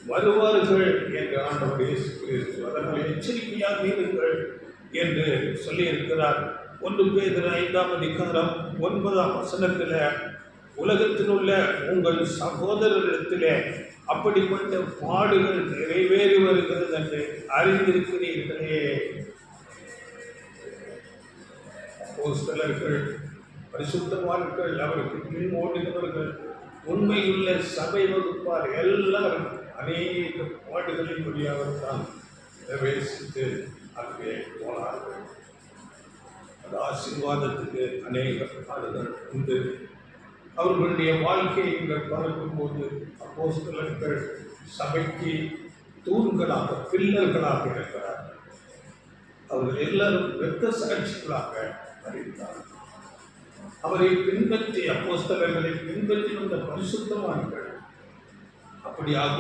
வருவார்கள் என்று ஆண்டவர் இயேசு கிறிஸ்து அதனால் எச்சரிக்கையாக இருங்கள் என்று சொல்லியிருக்கிறார். 1 பேதுரு 5ஆம் அதிகாரம் 9ஆம் வசனத்தில் உலகத்தில் உள்ள உங்கள் சகோதரரிடத்திலே அப்படிப்பட்ட பாடுகள் நிறைவேறி வருகிறது என்று அறிந்திருக்கிறீர்களே. அப்போஸ்தலர்கள், பரிசுத்தவான்கள், அவருக்கு பின் ஓடுகிறவர்கள், உண்மையுள்ள சபை வகுப்பார் எல்லாரும் அநேக பாடுகளின் வழியாக தான் பிரவேசித்து அங்கே போனார்கள். அந்த ஆசீர்வாதத்துக்கு அநேக பாடுகள் உண்டு. அவர்களுடைய வாழ்க்கையை நீங்கள் பார்க்கும்போது அப்போஸ்தலர்கள் சபைக்கு தூண்களாக, பில்லர்களாக இருக்கிறார்கள். அவர்கள் எல்லாரும் இரத்த சாட்சிகளாக அறிந்தார்கள். அவரை பின்பற்றி, அப்போஸ்தலர்களை பின்பற்றி வந்த பரிசுத்தவான்கள் அப்படியாக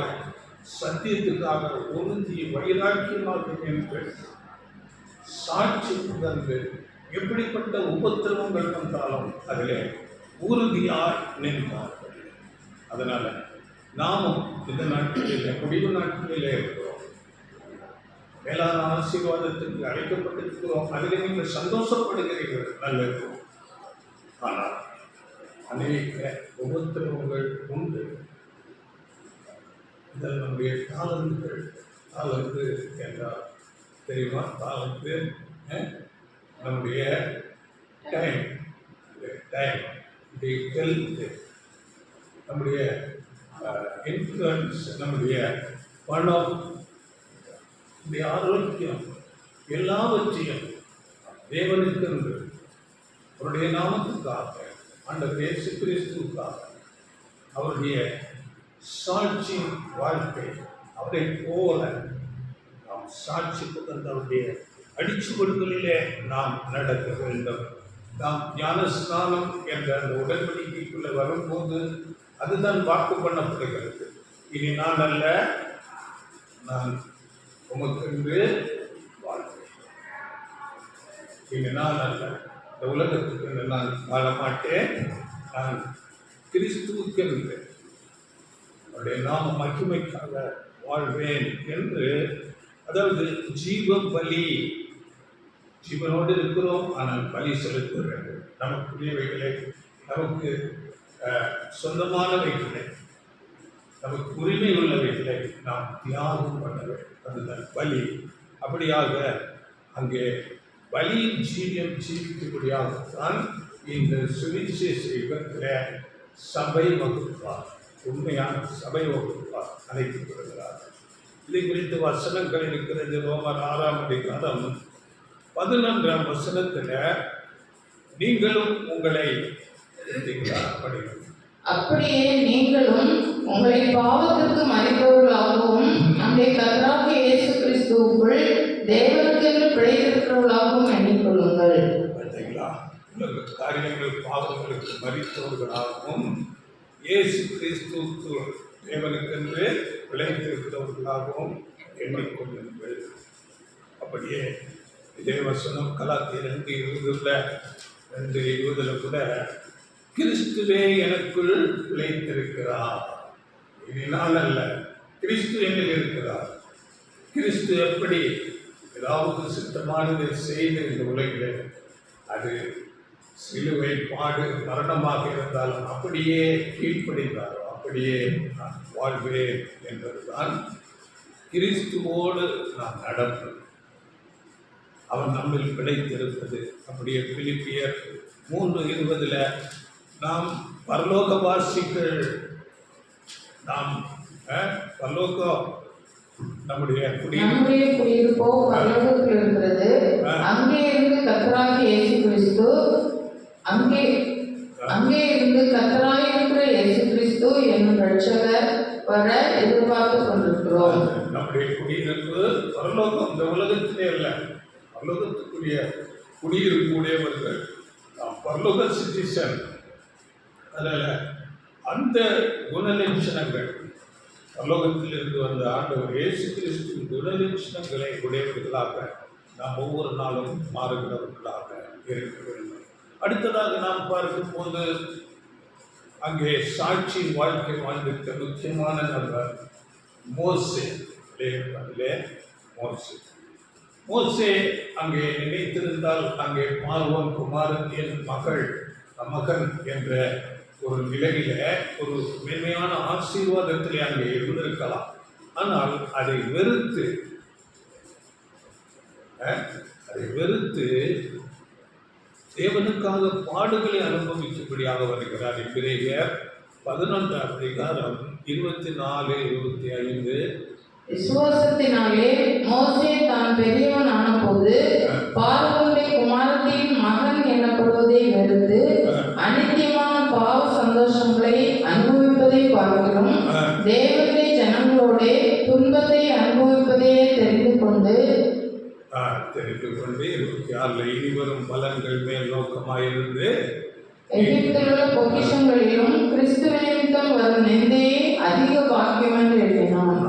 சத்தியத்துக்காக உறுதி வைராக்கியமாக நின்று சாட்சி தந்து எப்படிப்பட்ட உபத்திரவங்கள் வந்தாலும் அதிலே உறுதியாய் நின்றார்கள். அதனால நாமும் இந்த நாட்களிலே, முடிவு நாட்களிலே இருக்கிறோம். மேலான ஆசீர்வாதத்துக்கு அழைக்கப்பட்டிருக்கிறோம். அதில் நீங்கள் சந்தோஷப்படுகிறீர்கள், நல்லது. ஆனால் அநேக உபத்திரவங்கள் உண்டு. இதில் நம்முடைய தாளந்து என்றால் தெரியுமா? தாளந்து நம்முடைய டைம், ஹெல்த், நம்முடைய இன்ஃப்ளூயன்ஸ், நம்முடைய பணம், நம்முடைய ஆரோக்கியம், எல்லாவற்றையும் தேவனுக்கு என்று அவருடைய நாமத்துக்காக, ஆண்டவர் இயேசு கிறிஸ்துவுக்காக, அவருடைய சாட்சி வாழ்க்கை, அவரை போல நாம் சாட்சி தந்தவருடைய அடிச்சுவடுகளிலே நாம் நடக்க வேண்டும். நாம் ஞானஸ்நானம் என்ற அந்த உடன்படிக்கைக்குள்ளே வரும்போது அதுதான் வாக்கு பண்ணப்படுகிறது. இனி நான் அல்ல, நான் உமக்கென்று வாழ்வேன். இனி நான் அல்ல, இந்த உலகத்துக்கு நான் வாழ மாட்டேன், நான் கிறிஸ்துவுக்கென்று அவருடைய நாம மகிமைக்காக வாழ்வேன் என்று. அதாவது ஜீவ பலி, ஜீவனோடு இருக்கிறோம், ஆனால் பலி செலுத்த வேண்டும். நமக்குரியவைகளை, நமக்கு சொந்தமானவைகளை, நமக்கு உரிமை உள்ளவைகளை நாம் தியாகம் பண்ண வேண்டும். அதுதான் பலி. அப்படியாக அங்கே பலியின் ஜீவியம் ஜீவிக்கும்படியாகத்தான் இந்த சுவிசேஷ யுகத்தில் சபை வகுப்பார், உண்மையான சபை வகுப்பார் அழைக்கப்படுகிறார்கள். இதை குறித்து வசனங்கள் இருக்கிறது. ரோமர் 6ஆம் அதிகாரம் 11ஆம் வசனத்தில் நீங்களும் உங்களை அப்படியே நீங்களும் உங்களை பாவத்திற்கு மறித்தவர்களாகவும் நம்முடைய கர்த்தராகிய இயேசு கிறிஸ்துவுக்குள் தேவனுக்கென்று பிழைத்திருக்கிறவர்களாகவும் எண்ணிக்கொள்ளுங்கள். பார்த்தீங்களா? உலக காரியங்கள் பாவங்களுக்கு மறித்தவர்களாகவும் இயேசு கிறிஸ்துவுக்குள் தேவனுக்கென்று பிழைத்திருக்கிறவர்களாகவும் எண்ணிக்கொள்ளுங்கள். அப்படியே இதே வசனம் கலாத்தியர் 2:20 கூட கிறிஸ்துவே எனக்குள் பிழைத்திருக்கிறார், இனி நான் அல்ல, கிறிஸ்து என்னில் இருக்கிறார். கிறிஸ்து எப்படி ஏதாவது சித்தமானதை செய்து இந்த உலகிலே, அது சிலுவை பாடு மரணமாக இருந்தாலும் அப்படியே கீழ்ப்படிந்தாரோ அப்படியே நான் வாழ்வேன் என்பதுதான் கிறிஸ்துவோடு நாம் நடப்பது. அவன் நம்மில் பிழைத்திருப்பது. அப்படியே பிலிப்பியர் 3:20 நாம் பரலோகவாசிகள், நாம் பரலோகம் நம்முடைய குடியிருப்போ பரலோகத்தில் இருக்கிறது. அங்கே இருந்து கர்த்தராகிய இயேசு கிறிஸ்து, அங்கே இருந்து கர்த்தராகிய இருக்கிற இயேசு கிறிஸ்து என்னும் ரட்சகர் வர எதிர்பார்த்து கொண்டிருக்கிறோம். நம்முடைய குடியிருப்பு பரலோகம், இந்த உலகத்திலே அல்ல. பரலோகத்துக்குரிய குடியிருப்புடையவர்கள் நாம் பரலோக சிட்டிசன். அதில் அந்த குணலட்சணங்கள், பரலோகத்தில் இருந்து வந்த ஆண்டவர் இயேசு கிறிஸ்துவின் குணலட்சணங்களை உடையவர்களாக நாம் ஒவ்வொரு நாளும் மாறுகிறவர்களாக இருக்க வேண்டும். அடுத்ததாக நாம் பார்க்கும்போது அங்கே சாட்சியின் வாழ்க்கை வாழ்ந்திருக்க முக்கியமான நபர் மோசே. மோசே அங்கே நினைத்திருந்தால் அங்கே பார்வோன் குமாரத்தின் மகன் என்ற ஒரு நிலையில ஒரு மென்மையான ஆசீர்வாதத்திலே அங்கே இருந்திருக்கலாம். ஆனால் அதை வெறுத்து அதை வெறுத்து தேவனுக்காக பாடுகளை அனுபவிக்கும்படியாக வருகிறார். எபிரேயர் 11:24-25. விசுவாசத்தினாலே மோசே தான் பெரியவன் ஆனபோது பார்வோனுடைய குமாரத்தின் மகன் எனப்படுவதை வெறுத்து அநித்தியமான பாவ சந்தோஷங்களை அனுபவிப்பதை பார்க்கிறோம் தேவனுடைய ஜனங்களோட துன்பத்தை அனுபவிப்பதையே தெரிந்து கொண்டு 26 இனி வரும் பலன்கள் மேல் நோக்கமாயிருந்து எகிப்திலுள்ள பொக்கிஷங்களிலும் கிறிஸ்துவ நிமித்தம் வரும் நிந்தையே அதிக பாக்கியம் என்று எழுதினான்.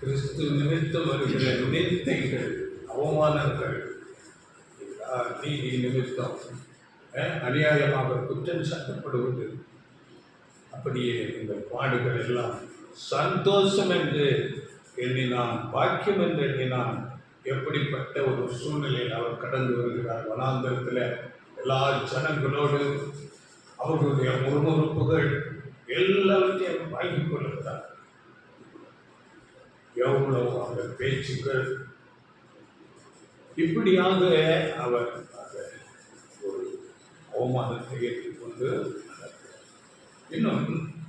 கிறிஸ்து நிமித்தம் வருகிற நிந்தைகள், அவமானங்கள், நீதி நிமித்தம் அநியாயமாக குற்றம் சாட்டப்படுவது, அப்படியே இந்த பாடுகள் எல்லாம் சந்தோஷம் என்று எண்ணினான், பாக்கியம் என்று எண்ணினான். எப்படிப்பட்ட ஒரு சூழ்நிலையில் அவர் கடந்து வருகிறார். வனாந்தரத்தில் எல்லா ஜனங்களோடு அவர்களுடைய முறுமுறுப்புகள் எல்லாவற்றையும் வாங்கிக் கொள்ளுகிறார். எவ்வளவு அந்த பேச்சுக்கள், இப்படியாக அவர் ஒரு அவமானத்தை ஏற்றுக்கொண்டு இன்னும்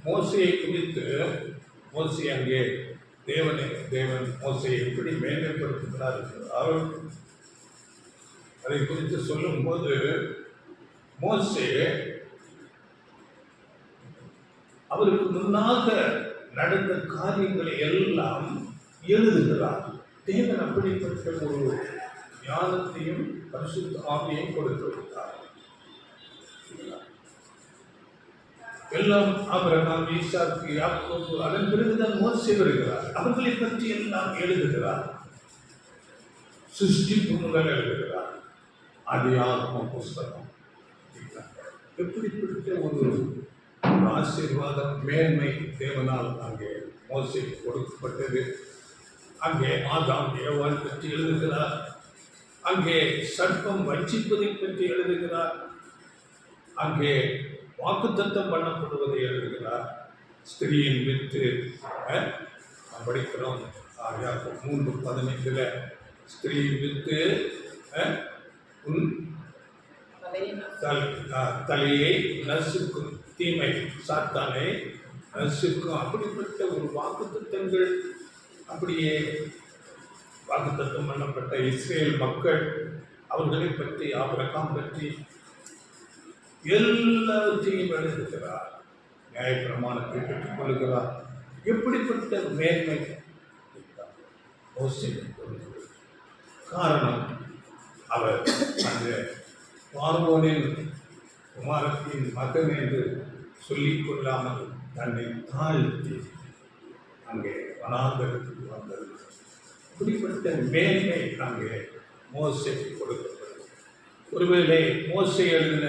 மோசையை குறித்து மோசை அங்கே தேவன் மோசையை எப்படி மேன்மைப்படுத்துகிறார் என்றால் அதை குறித்து சொல்லும்போது மோசே அவருக்கு முன்னாக நடந்த காரியங்களை எல்லாம் எழுதுகிறார். தேவன் அப்படிப்பட்ட ஒரு ஞானத்தையும் பரிசுத்த ஆவியையும் கொடுத்து விட்டார். எல்லாம் ஆபிரகாம், ஈசாக்கு, யாக்கோபு, அதன் பிறகுதான் மோசே வருகிறார். அவர்களை பற்றி எல்லாம் எழுதுகிறார். சிருஷ்டிப்பு முதல் எழுதுகிறார். ஆதியாகம புஸ்தகம். எப்படிப்பட்ட ஒரு ஆசீர்வாதம், மேன்மை தேவனால் அங்கே மோசேக்கு கொடுக்கப்பட்டது. அங்கே ஆதாம் ஏவாள் பற்றி எழுதுகிறார். அங்கே சர்ப்பம் வஞ்சிப்பதை பற்றி எழுதுகிறார். அங்கே வாக்குத்தத்தம் பண்ணப்படுவதை எழுதுகிறார். ஸ்திரீயின் வித்து படிக்கிறோம். 3:15 ஸ்திரீயின் வித்து உன் தலையை நசுக்கும், தீமை சாத்தானை நசுக்கும். அப்படிப்பட்ட ஒரு வாக்குத்தத்தங்கள், அப்படியே வாக்குத்தத்தம் பண்ணப்பட்ட இஸ்ரேல் மக்கள், அவர்களை பற்றி, ஆபிரகாம் பற்றி எல்லாவற்றையும் எழுதுகிறார். நியாயப்பிரமாணத்தை பெற்றுக் கொள்கிறார். எப்படிப்பட்ட மேன்மை காரணம், அவர் அந்த பார்வோனின் குமாரத்தின் மகன் என்று சொல்லிக் கொள்ளாமல் தன்னை தாழ்த்தி அங்கே வனாந்தரத்துக்கு வந்தது. இப்படிப்பட்ட மேன்மை அங்கே மோசேக்கு கொடுக்கப்பட்டது. ஒருவேளை மோசே எழுதின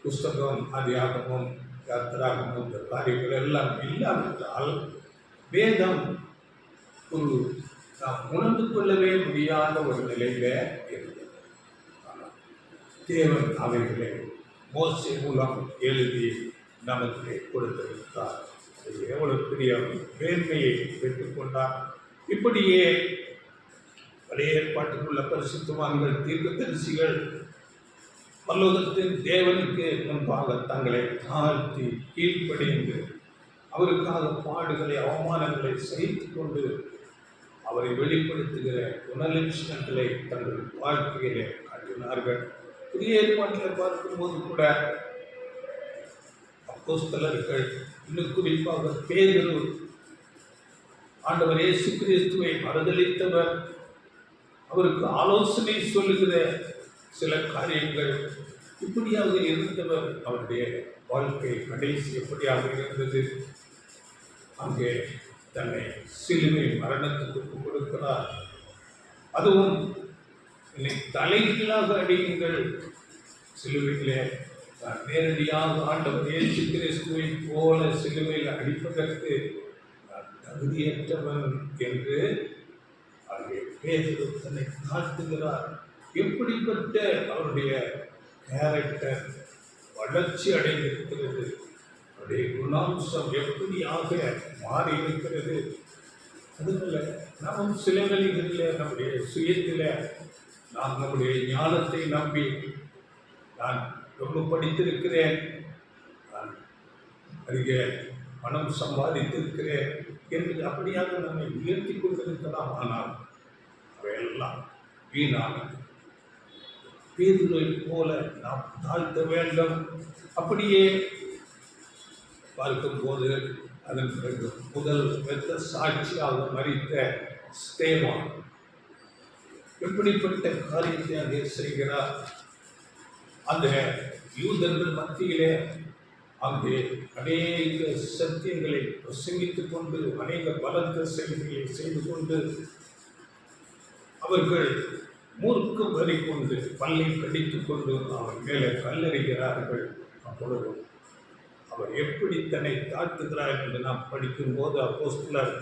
புஸ்தகம், ஆதியாகமம், யாத்திராகமம், இந்த காரியங்கள் எல்லாம் இல்லாவிட்டால் வேதம் ஒரு நாம் உணர்ந்து கொள்ளவே முடியாத ஒரு நிலையில இருந்தது. தேவன் அவைகளை மோசே மூலம் எழுதி நமக்கு கொடுத்திருந்தார். எவ்வளவு பெரிய மேன்மையை பெற்றுக்கொண்டார். இப்படியே பழைய ஏற்பாட்டுக்குள்ள பரிசுத்தவான்கள், தீர்க்கதரிசிகள் பரலோகத்தின் தேவனுக்கு முன்பாக தங்களை தாழ்த்தி கீழ்ப்படிந்து அவருக்காக பாடுகளை, அவமானங்களை சகித்து கொண்டு அவரை வெளிப்படுத்துகிற குணலட்சணங்களை தங்கள் வாழ்க்கையிலே காட்டினார்கள். புதிய ஏற்பாட்டில் பார்க்கும்போது கூட அப்போஸ்தலர்கள், இன்னும் குறிப்பாக பேதுரு, ஆண்டவர் இயேசு கிறிஸ்துவை மறுதலித்தவர், அவருக்கு ஆலோசனை சொல்லுகிற சில காரியங்கள், இப்படியாக இருந்தவர். அவருடைய வாழ்க்கை கடைசி எப்படியாக இருந்தது? அங்கே தன்னை சிலுவை மரணத்துக்கு கொடுக்கிறார். அதுவும் தலைகீழாக அடியுங்கள், சிலுவையிலே நேரடியாக ஆண்டவர் இயேசு கிறிஸ்துவை போல சிலுவையில் அடிப்பதற்கு தகுதியற்றவன் என்று அங்கே பேதுரு தன்னை தாழ்த்துகிறார். எப்படிப்பட்ட அவருடைய கேரக்டர் வளர்ச்சி அடைந்திருக்கிறது. அவருடைய குணாம்சம் எப்படியாக மாறி இருக்கிறது. அதுல நாம் சில வழிகளில் நம்முடைய சுயத்தில் நாம் நம்முடைய ஞானத்தை நம்பி நான் ரொம்ப படித்திருக்கிறேன், நான் அதிக பணம் சம்பாதித்திருக்கிறேன் என்று அப்படியாக நம்மை உயர்த்தி கொண்டிருக்கலாம். ஆனால் அவையெல்லாம் வீணானது. பேதுருவை போல நாம் தாழ்த்த வேண்டும். அப்படியே பார்க்கும்போது அதன் பிறகு முதல் பெற்ற சாட்சியாக மரித்த ஸ்தேவான் எப்படிப்பட்ட காரியத்தை அங்கே செய்கிறார். அந்த யூதர்கள் மத்தியிலே அங்கே அநேக சத்தியங்களை பிரசங்கித்துக் கொண்டு அநேக பலத்த செயல்களை செய்து கொண்டு அவர்கள் மூர்க்க வரி கொண்டு பல்லை கடித்துக் கொண்டு அவர் மேலே கல்லறிகிறார்கள். அப்பொழுது அவர் எப்படி தன்னை தாழ்த்துகிறார் என்று நாம் படிக்கும்போது அப்போஸ்தலர்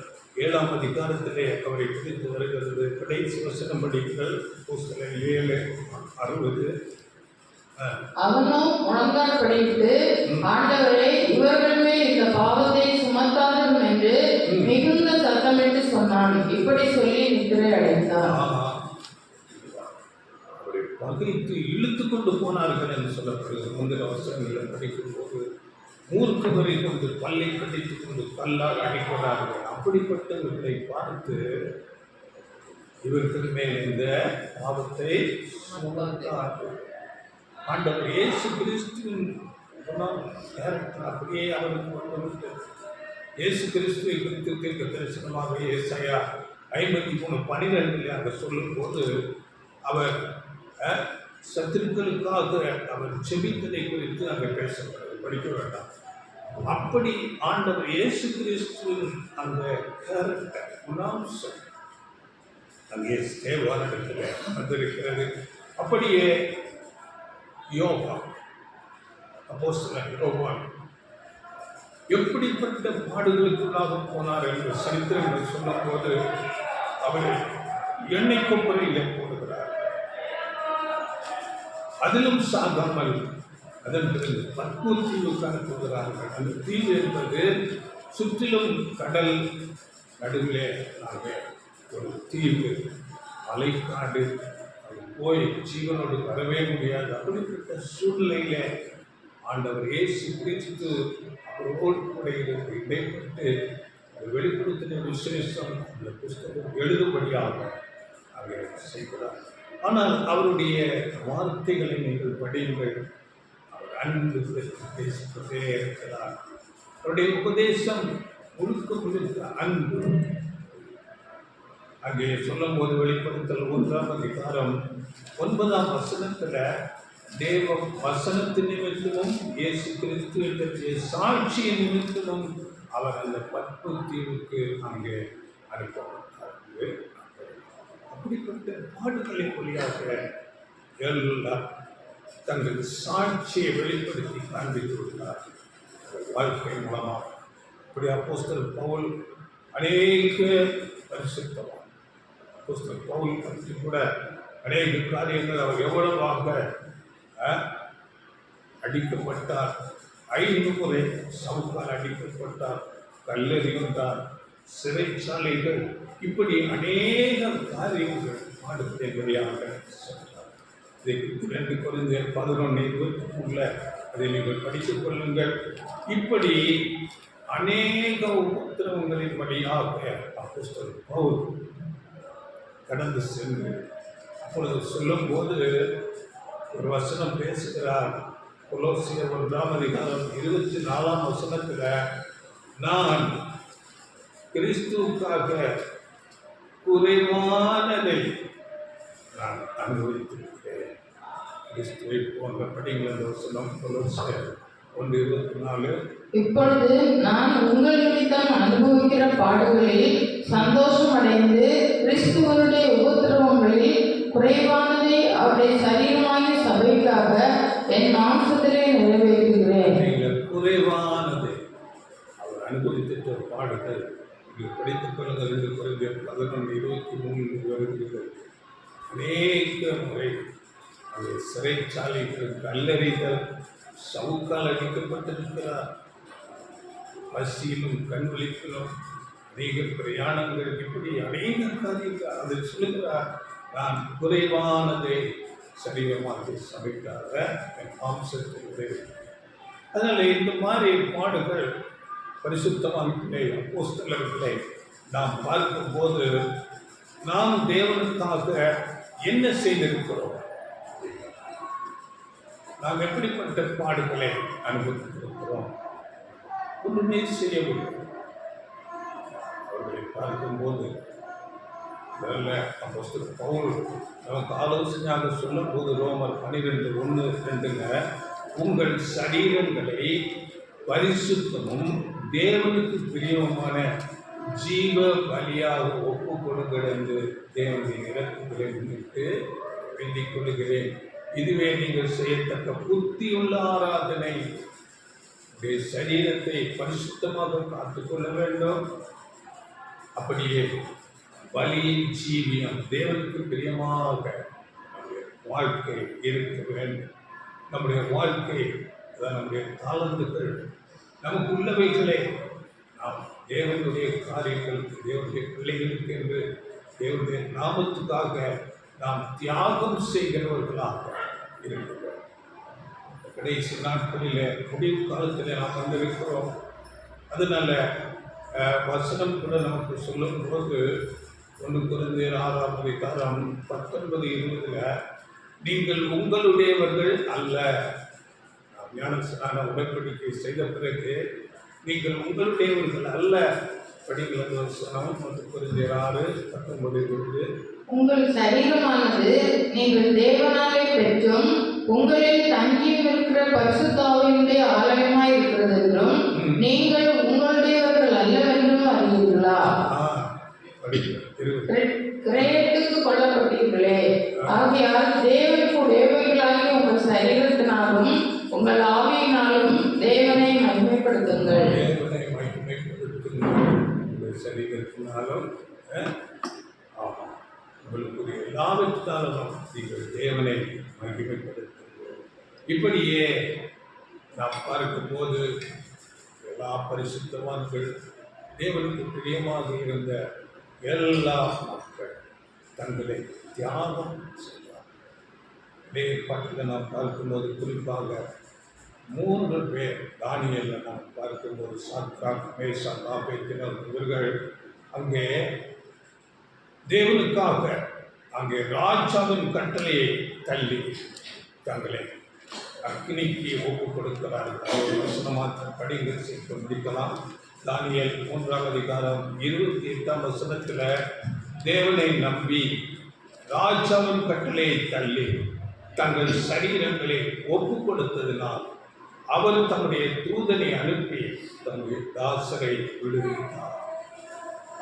7ஆம் அதிகாரத்திலே அவரை பிடித்து வருகிறது. கடைசி வசனம் படிங்கள். அப்போஸ்தலர் 7:60. அவனோ முழங்கால் படியிட்டு, ஆண்டவரே, இவர்கள் மேல் இந்த பாவத்தை சுமத்தாதரும் என்று மிகுந்த சத்தமிட்டு சொன்னான். இப்படி சொல்லி நித்திரை அடைந்தார். அவரை பகைத்து இழுத்து கொண்டு போனார்கள் என்று சொல்லப்படுகிறது. முந்தின வசனங்களில் படிக்கும்போது மூர்க்க வரி கொண்டு பல்லை கடித்துக் கொண்டு கல்லால் அடிக்கிறார்கள். அப்படிப்பட்டவர்களை பார்த்து இவர்கள் மேல் இந்த பாவத்தை சுமத்தார்கள். ஆண்டவர் இயேசு கிறிஸ்துவின் குணம் கேரக்டர் அப்படியே அவருக்கு வந்துவிட்டது. இயேசு கிறிஸ்துவை குறித்து தீர்க்க தரிசனமாக ஏசாயா 53:12 அங்கே சொல்லும்போது அவர் சத்துருக்களுக்காக அவர் செபித்ததை குறித்து அங்கே பேசப்படுது. படிக்க வேண்டாம். அப்படி ஆண்டவர் இயேசு கிறிஸ்துவின் அந்த கேரக்டர் குணாம்சம் அங்கே ஸ்தேவானிடத்தில் வந்திருக்கிறது. அப்படியே யோவான், அப்போஸ்தலன் யோவான் எப்படிப்பட்ட பாடுகளுக்குள்ளாக போனார் என்று சரித்திரங்கள் சொல்லும்போது அவர் எண்ணெய் கொப்பரையிலே போடுகிறார். அதிலும் சாகாமல் அதன் பிறகு பத்ம தீவுக்கு அனுப்புகிறார்கள். அந்த தீவு என்பது சுற்றிலும் கடல், நடுவிலே நாங்கள் ஒரு தீவு, மலைக்காடு, அது போய் ஜீவனோடு வரவே முடியாது. அப்படிப்பட்ட சூழ்நிலையிலே ஆண்டவர் இயேசு கிறிஸ்து அவரோடு கூட இடைப்பட்டு வெளிப்படுத்தின விசேஷம் அந்த புஸ்தகம் எழுதும்படியாக அதை செய்கிறார். ஆனால் அவருடைய வார்த்தைகளை நீங்கள் படியுங்கள். அவர் அன்பு பேசிக்கொண்டே இருக்கிறார். அவருடைய உபதேசம் முழுக்க முழுக்க அன்பு. அங்கே சொல்லும் போது வெளிப்படுத்தல் 1ஆம் அதிகாரம் 9ஆம் வசனத்தில் தேவ வசனத்து நிமித்தமும் இயேசு கிறிஸ்து என்ற சாட்சியின் நிமித்தமும் அவர் அந்த பத்ம தீவுக்கு அங்கே அனுப்பப்பட்டார். அப்படிப்பட்ட பாடுகளின் வழியாக எல்லாம் தங்கள் சாட்சியை வெளிப்படுத்தி காண்பித்து விட்டார் வாழ்க்கை மூலமாக. அப்படி அப்போஸ்தலர் பவுல் அநேக பரிசுத்தவான். அப்போஸ்தலர் பவுல் பற்றி கூட அநேக காரியங்கள் அவர் எவ்வளவாக அடிக்கப்பட்டார். 5 முறை சவுக்கால் அடிக்கப்பட்டார், கல்லெறிந்தார், சிறைச்சாலைகள், இப்படி அநேக காரியங்கள் பாடுபடைய வழியாக சென்றார். இதை 2 கொரிந்தியர் 11:23 அதை நீங்கள் படித்துக் கொள்ளுங்கள். இப்படி அநேக உபத்திரவங்களின் வழியாக அப்போஸ்தலர் பவுல் கடந்து சென்று அப்பொழுது சொல்லும்போது ஒரு வசனம் பேசுகிறார். கொலோசியர் 1ஆம் அதிகாரம் 24ஆம் வசனத்தில் நான் கிறிஸ்துவுக்காக குறைவானதை நான் அனுபவித்திருக்கிறேன். கிறிஸ்துவை போன்ற படிங்கள் அந்த வசனம் கொலோசியர் 1:24. இப்பொழுது நான் உங்கள் நிமித்தம் அனுபவிக்கிற பாடுகளில் சந்தோஷம் அடைந்து கிறிஸ்துவனுடைய உபத்திரவங்களில் குறைவானதை அவருடைய சரீரமாகிய சபைக்காக என் மாம்சத்திலே நிறைவேற்றுகிறேன். குறைவானது அவர் அனுபவித்த பாடுகள் படித்துக் கொள்ளுங்கள். 2 கொரிந்தியர் 11:23 வருகிறது. அநேக முறை அது சிறைச்சாலைகள் கல்லறிதல், சவுக்கால் அடிக்கப்பட்டிருக்கிறார். பசியிலும் கண் விழிப்பிலும் அநேக பிரயாணங்கள், இப்படி அநேக காரியங்கள். அது சொல்லுகிறார், நான் குறைவானதை சரீரமாக சமைக்காத என் மாம்சத்திலே. அதனால இந்த மாதிரி பாடுகள் பரிசுத்தவான்களே, அப்போஸ்தலர்களே நாம் பார்க்கும்போது நாம் தேவனுக்காக என்ன செய்திருக்கிறோம், நாம் எப்படிப்பட்ட பாடுகளை அனுபவித்திருக்கிறோம். ஒன்றுமே செய்யவில்லை. அவர்களை பார்க்கும்போது முதல்ல அப்போஸ்தலர் பவுல் நமக்கு ஆலோசனையாக சொல்லும் போது ரோமர் 12:1-2 உங்கள் சரீரங்களை பரிசுத்தமும் தேவனுக்கு பிரியமான ஜீவ பலியாக ஒப்பு கொடுங்கள் என்று தேவனுடைய இறக்குகளை முன்னிட்டு வேண்டிக் கொள்கிறேன். இதுவே நீங்கள் செய்யத்தக்க புத்தியுள்ள ஆராதனை. சரீரத்தை பரிசுத்தமாக காத்துக்கொள்ள வேண்டும். அப்படியே பலியின் ஜீவியம் தேவனுக்கு பிரியமாக நம்முடைய வாழ்க்கை இருக்க வேண்டும். நம்முடைய வாழ்க்கை, நம்முடைய தாளந்துகள், நமக்கு உள்ளவைகளை நாம் தேவனுடைய காரியங்களுக்கு, தேவனுடைய பிள்ளைகளுக்கு என்று தேவனுடைய நாமத்துக்காக நாம் தியாகம் செய்கிறவர்களாக இருக்கிறோம். கடைசி நாட்களில் முடிவு காலத்தில் நாம் வந்திருக்கிறோம். அதனால வசனம் கூட நமக்கு சொல்லும் போது 1 கொரிந்தியர் 6:19-20 நீங்கள் உங்களுடையவர்கள் அல்ல. ஞானஸ்நான உடன்படிக்கை செய்த பிறகு நீங்கள் உங்களுடையவர்கள் அல்ல. படிங்கள் வசனம் 1 கொரிந்தியர் 6:19-20 உங்கள் சரீரமானது நீங்கள் தேவனாலே பெற்றும் உங்களில் தங்கியும் இருக்கிற பரிசுத்த ஆவியினுடைய ஆலயமாய் இருக்கிறது என்றும் நீங்கள் உங்களுடையவர்கள் அல்லவென்றும் அறிவீர்களா? கிரயத்துக்கு கொல்லப்பட்டீர்களே, ஆகையால் தேவனுக்கு உடையவைகளாகிய உங்கள் சரீரத்தினாலும் உங்கள் ஆவியினாலும் தேவனை மகிமைப்படுத்துங்கள். தேவனை மகிமைப்படுத்துங்கள். உங்கள் சரீரத்தினாலும் உங்களுக்குரிய எல்லாவற்றாலும் நீங்கள் தேவனை மகிமைப்படுத்துங்கள். இப்படியே நாம் பார்க்கும்போது எல்லா பரிசுத்தவான்கள், தேவனுக்கு பிரியமாக இருந்த எல்லா மக்கள் தங்களை தியாகம் செய்தார். பாட்டில் நாம் பார்க்கும்போது குறிப்பாக 3 பேர், தானியேலை நாம் பார்க்கும்போது சாத்ராக், மேஷாக், ஆபேத்நேகோ இவர்கள் அங்கே தேவனுக்காக அங்கே ராஜாவின் கட்டளையை தள்ளி தங்களை அக்னிக்கு ஒப்பு கொடுக்கிறார்கள். மாத்திரம் படிங்கள் சேர்த்து முடிக்கலாம். தானியேல் 3:28 தேவனை நம்பி ராஜாவின் கட்டளையை தள்ளி தங்கள் சரீரங்களை ஒப்பு கொடுத்ததினால் அவர் தம்முடைய தூதனை அனுப்பி தம்முடைய தாசரை விடுவித்தார்.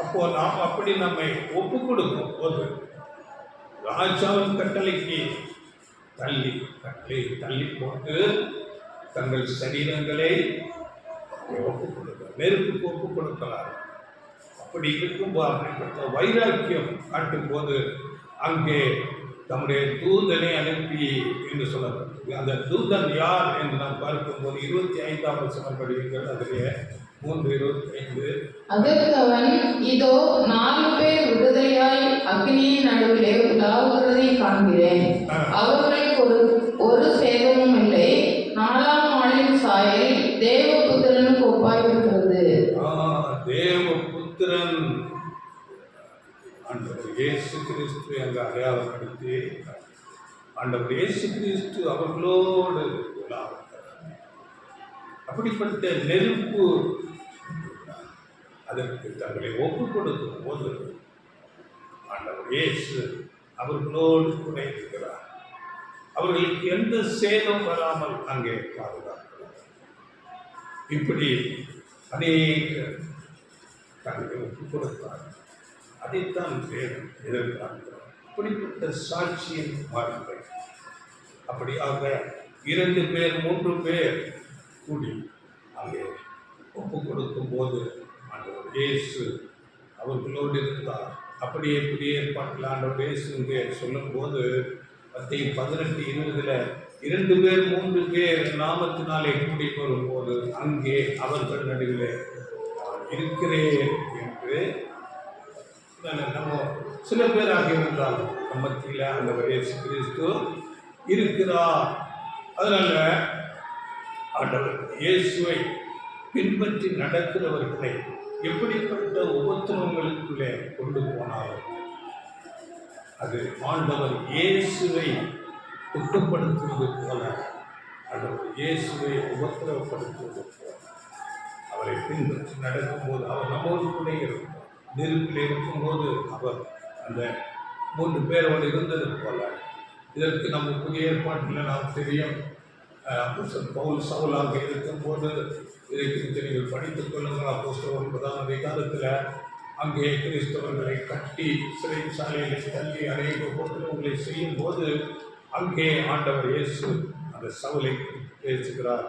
அப்போ நாம் அப்படி நம்மை ஒப்பு கொடுக்கும் போது ராஜாவின் கட்டளைக்கு தள்ளி போட்டு தங்கள் சரீரங்களை ஒப்பு கொடுக்கிறார், நெருப்புக்கு ஒப்பு கொடுக்கிறார். அப்படி இருக்கும்போது அப்படிப்பட்ட வைராக்கியம் காட்டும் போது அங்கே தம்முடைய தூதனை அனுப்பி என்று சொல்லப்பட்டது. அந்த தூதன் யார் என்று நாம் பார்க்கும்போது 25ஆம் வசனம் படிவீர்கள். அதிலே 3:25 அதற்கு அவன், இதோ 4 பேர் விடுதலையாய் அக்னியின் நடுவிலே உலாவுகிறதை காண்கிறேன். அவர்களுக்கு ஒரு சேதமும் இல்லை. 4ஆம் நாளின் சாயல் தேவபுத்திரனுக்கு ஒப்பாயிருக்கிறது. தேவபுத்திரன் ஆண்டவர் இயேசு கிறிஸ்து அங்கு அடையாளப்படுத்தி ஆண்டவர் இயேசு கிறிஸ்து அவர்களோடு அப்படிப்பட்ட நெருப்பு அதற்கு தங்களை ஒப்பு கொடுக்கும் போது ஆண்டவர் இயேசு அவர்களோடு கூட இருக்கிறார். அவர்களுக்கு எந்த சேதம் வராமல் அங்கே பாதுகாக்கிறார். இப்படி அநேக தங்களை ஒப்பு கொடுத்தார். அதைத்தான் தேவன் எதிர்பார்க்கிறார். அப்படிப்பட்ட சாட்சியின் வாருங்கள். அப்படியாக 2 பேர் 3 பேர் கூடி அங்கே ஒப்பு கொடுக்கும் போது ஆண்டவர் இயேசு அவர்களோடு இருந்தார். அப்படியே புதிய ஏற்பாட்டில் ஆண்டவர் இயேசு இங்கே சொல்லும் போது மத்தேயு 18:20 2 பேர் 3 பேர் நாமத்தினாலே கூடி வரும்போது அங்கே அவர்கள் நடுவிலே நான் இருக்கிறேன் என்று நம்ம சில பேராக இருந்தால் நம்ம மத்தியில் ஆண்டவர் இயேசு கிறிஸ்து இருக்கிறார். அதனால ஆண்டவர் இயேசுவை பின்பற்றி நடக்கிறவர்களை எப்படிப்பட்ட உபத்திரவங்களுக்குள்ளே கொண்டு போனாலும் அது ஆண்டவர் இயேசுவை துக்கப்படுத்துவது போல, ஆண்டவர் இயேசுவை உபத்திரவப்படுத்துவது போல அவரை பின்பற்றி நடக்கும்போது அவர் நம்மோடு கூட இருக்கும். நெருப்பில் இருக்கும்போது அவர் அந்த 3 பேரோடு இருந்தது போல. இதற்கு நம்ம புதிய ஏற்பாட்டில் நாம் தெரியும். அப்போஸ்தலன் பவுல் சவுலாக இருக்கும்போது இதை குறித்து நீங்கள் படித்துக் கொள்ளுங்கள். அப்போஸ்தலர் 9ஆம் அதிகாரத்தில் அங்கே கிறிஸ்தவர்களை கட்டி சிறைச்சாலையில் தள்ளி அநேக உபத்திரவங்களை செய்யும் போது அங்கே ஆண்டவர் இயேசு அந்த சவுலை பேசுகிறார்.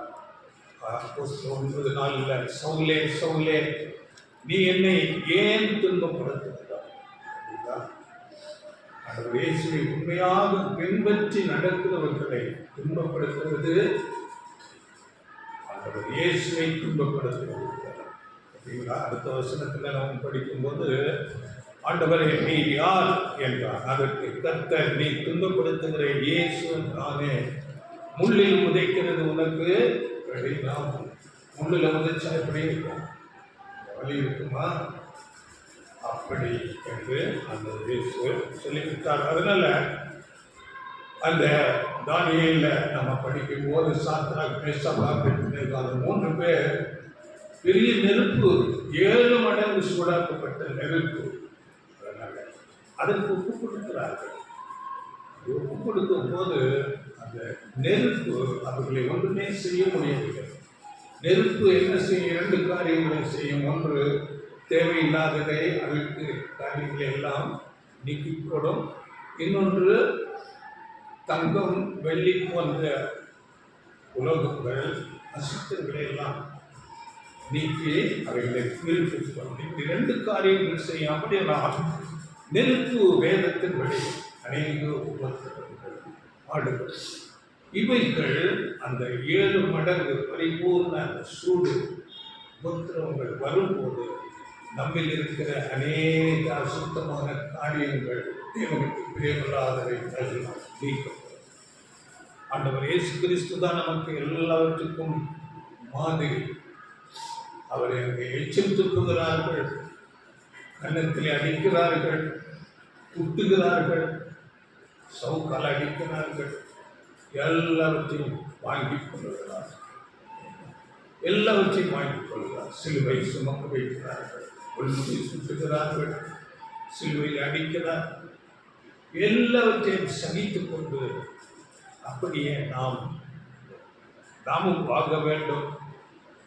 அப்போஸ்தலர் 9:4 சவுலே சவுலே நீ என்னை ஏன் துன்பப்படுத்துகிறாய்? ஆண்டவர் இயேசுவை உண்மையாக பின்பற்றி நடக்கிறவர்களை துன்பப்படுத்துவது ஆண்டவர் இயேசுவை துன்பப்படுத்துவது. அடுத்த வசனத்தில் நாம் படிக்கும்போது ஆண்டவரே நீ யார் என்றார். அதற்கு கர்த்தர் நீ துன்பப்படுத்துகிற இயேசு நானே. முள்ளில் உதைக்கிறது உனக்கு கடினம். முள்ளில் உதைச்சா எப்படி இருக்கும்? வலி இருக்குமா? அப்படி என்று அந்த இயேசு சொல்லிவிட்டார். அதனால அந்த தானியேல நம்ம படிக்கும் போது சாத்ராக் மேஷாக் ஆபேத்நேகோ அந்த 3 பேர் பெரிய நெருப்பு 7 மடங்கு சூடாக்கப்பட்ட நெருப்பு. அதனால அதற்கு உப்பு கொடுக்கிறார்கள். உப்பு கொடுக்கும் போது அந்த நெருப்பு அவர்களை ஒன்றுமே செய்ய முடியவில்லை. நெருப்பு என்ன செய்யும்? 2 காரியங்களை செய்யும். ஒன்று, தேவையில்லாததை அழுக்கு காரியங்களை எல்லாம் நீக்கி போடும். இன்னொன்று, தங்கம் வெள்ளி போன்ற உலோகங்கள் அசுத்தங்களை எல்லாம் நீக்கி அவைகளை பிரித்துக்கொள்ளும். இப்படி 2 காரியங்கள் செய்யும். அப்படியெல்லாம் நெருப்பு வேதத்தின்படி அநேக உபத்திரவங்கள் பாடுகள் இவைகள் அந்த 7 மடங்கு பரிபூர்ண சூடு உபத்திரவங்கள் வரும்போது நம்மில் இருக்கிற அநேக அசுத்தமான காரியங்கள் தேவனுக்கு பிரியமில்லாதவை நீக்கப்படும். ஆண்டவர் இயேசு கிறிஸ்து தான் நமக்கு எல்லாவற்றுக்கும் மாதிரி. அவரை அங்கே எச்சில் துப்புகிறார்கள், கன்னத்திலே அடிக்கிறார்கள், குட்டுகிறார்கள், சவுக்கால் அடிக்கிறார்கள், எல்லாவற்றையும் வாங்கிக் கொள்கிறார். எல்லாவற்றையும் வாங்கிக் கொள்கிறார். சிலுவை சுமக்க வைக்கிறார்கள், கொள்முதலை சுட்டுகிறார்கள், சிலுவையில் அடிக்கிறார். எல்லாவற்றையும் சகித்துக் கொண்டு அப்படியே நாமும் வாங்க வேண்டும்.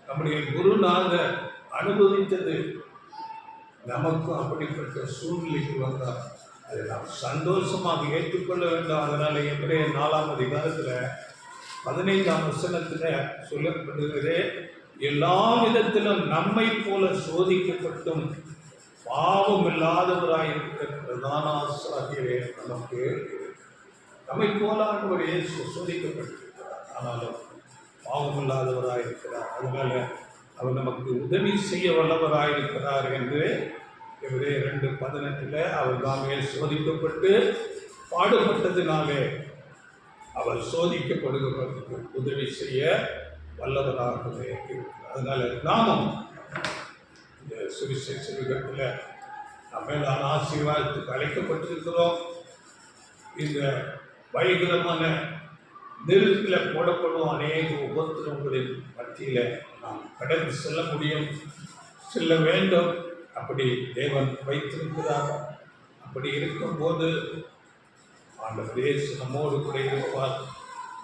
நம்முடைய குருநாதர் அனுபவித்தது நமக்கும் அப்படிப்பட்ட சூழ்நிலைக்கு வந்தார். அதை நாம் சந்தோஷமாக ஏற்றுக்கொள்ள வேண்டும். அதனால எபிரேயர் 4ஆம் அதிகாரத்தில் 15ஆம் வசனத்தில் சொல்லப்படுகிறது, எல்லா விதத்திலும் நம்மை போல சோதிக்கப்பட்டும் பாவம் இல்லாதவராயிருக்கிற பிரதான ஆசாரியரே நமக்கு நம்மை போல ஒரு சோதிக்கப்பட்டிருக்கிறார், ஆனாலும் பாவம் இல்லாதவராயிருக்கிறார். அதனால அவர் நமக்கு உதவி செய்ய வல்லவராயிருக்கிறார் என்று எபிரேயர் 2:18 அவர் தாமே சோதிக்கப்பட்டு பாடுபட்டதினாலே அவர் சோதிக்கப்படுவதற்கு உதவி செய்ய வல்லவராகவே இருக்கிறார். அதனால நாமும் இந்த சுவிசேஷ யுகத்தில் நம்மளான ஆசீர்வாதத்துக்கு அழைக்கப்பட்டிருக்கிறோம். இந்த பயங்கரமான நெருப்பில் போடப்படும் அநேக உபத்திரவங்களின் மத்தியில் நாம் கடந்து செல்ல முடியும், செல்ல வேண்டும். அப்படி தேவன் வைத்திருக்கிறார். அப்படி இருக்கும்போது ஆண்டவர் இயேசு நம்மோடு கூட இருப்பார்.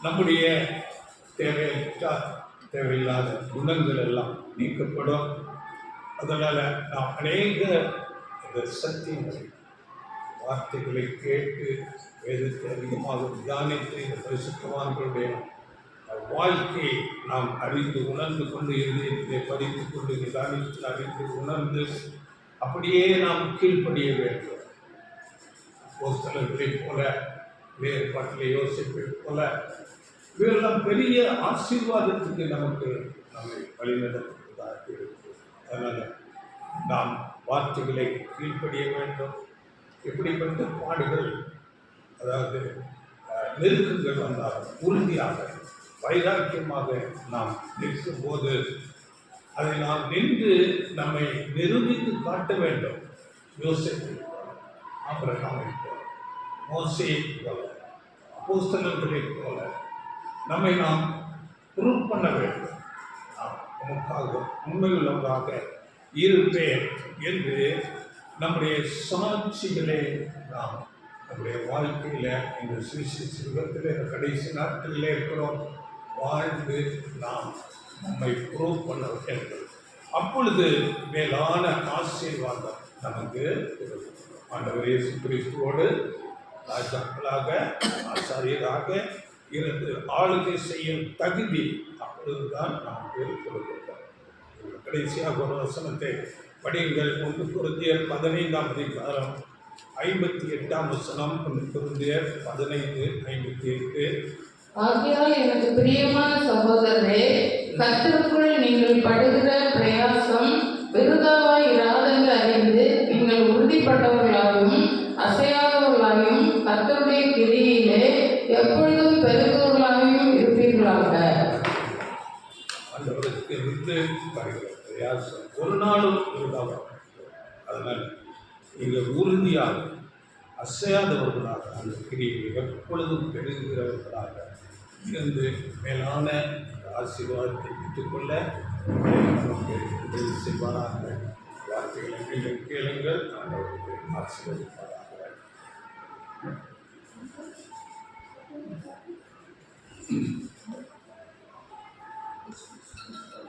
நம்முடைய தேவையில்லாத குணங்கள் எல்லாம் நீக்கப்படும். அதனால் நாம் அநேக இந்த சத்தியங்களை வார்த்தைகளை கேட்டு வேதத்தை அதிகமாக தியானித்து இந்த பரிசுத்தவான்களுடைய வாழ்க்கையை நாம் அறிந்து உணர்ந்து கொண்டு இதை படித்து கொண்டு நிதானித்து அறிந்து உணர்ந்து அப்படியே நாம் கீழ்ப்படிய வேண்டும். அப்போஸ்தலர்களைப் போல வேறுபாட்டில் யோசிப்பை போல இவையெல்லாம் பெரிய ஆசீர்வாதத்துக்கு நம்மை வழிநடத்துவதாக இருக்கு. அதனால் நாம் வார்த்தைகளை கீழ்ப்படிய வேண்டும். எப்படிப்பட்ட பாடுகள், அதாவது நெருக்கங்கள் வந்தாலும் உறுதியாக வைராக்கியமாக நாம் நிற்கும்போது அதை நாம் நின்று நம்மை நிரூபித்து காட்ட வேண்டும். யோசேப்பை போல, ஆபிரகாமை போல, மோசேயை போல, அப்போஸ்தலர்களைப் போல நம்மை நாம் ப்ரூவ் பண்ண வேண்டும். நாம் உமக்காக உண்மையுள்ளவராக இருப்பேன் என்று நம்முடைய சாட்சிகளை நாம் நம்முடைய வாழ்க்கையில் இந்த சுவிசேஷத்தில் இந்த கடைசி நாட்களில் இருக்கிறோம், வாழ்ந்து நாம் நம்மை ப்ரூவ் பண்ண வேண்டும். அப்பொழுது மேலான ஆசீர்வாதம் நமக்கு இருக்கும். ஆண்டவர் இயேசு கிறிஸ்துவோடு ராஜாக்களாக ஆசாரியராக இருந்து ஆளுகை செய்யும் தகுதி அப்பொழுதுதான் நமக்கு கொடுக்கப்படும். கடைசியாக ஒரு வசனத்தை படியுங்கள். 1 கொரிந்தியர் 15ஆம் அதிகாரம் 58ஆம் வசனம். 1 கொரிந்தியர் 15:58. ஆகையால் எனக்கு பிரியமான சகோதரரே, கர்த்தருக்குள் நீங்கள் படுகிற பிரயாசம் விருதாவாய் இராதென்று அறிந்து நீங்கள் உறுதிப்பட்டவர்களாயும் அசையாதவர்களாயும் கர்த்தருடைய கிரியிலே எப்பொழுதும் பெருகுவர்களாயும் இருப்பீர்களாக. ஆண்டவருக்கு இருந்து வருகிற பிரயாசம் ஒரு நாளும் விருதாவாக. அதனால் நீங்கள் உறுதியாக அசையாதவர்களாக அந்த கிரியை எப்பொழுதும் பெருகுகிறவர்களாக இருந்து மேலான ஆசீர்வாதத்தை பெற்றுக்கொள்ள நமக்கு உதவி செய்வாராக. வார்த்தைகளை நீங்கள் கேளுங்கள், ஆண்டவருக்கு ஆசீர்வதிப்பாராக.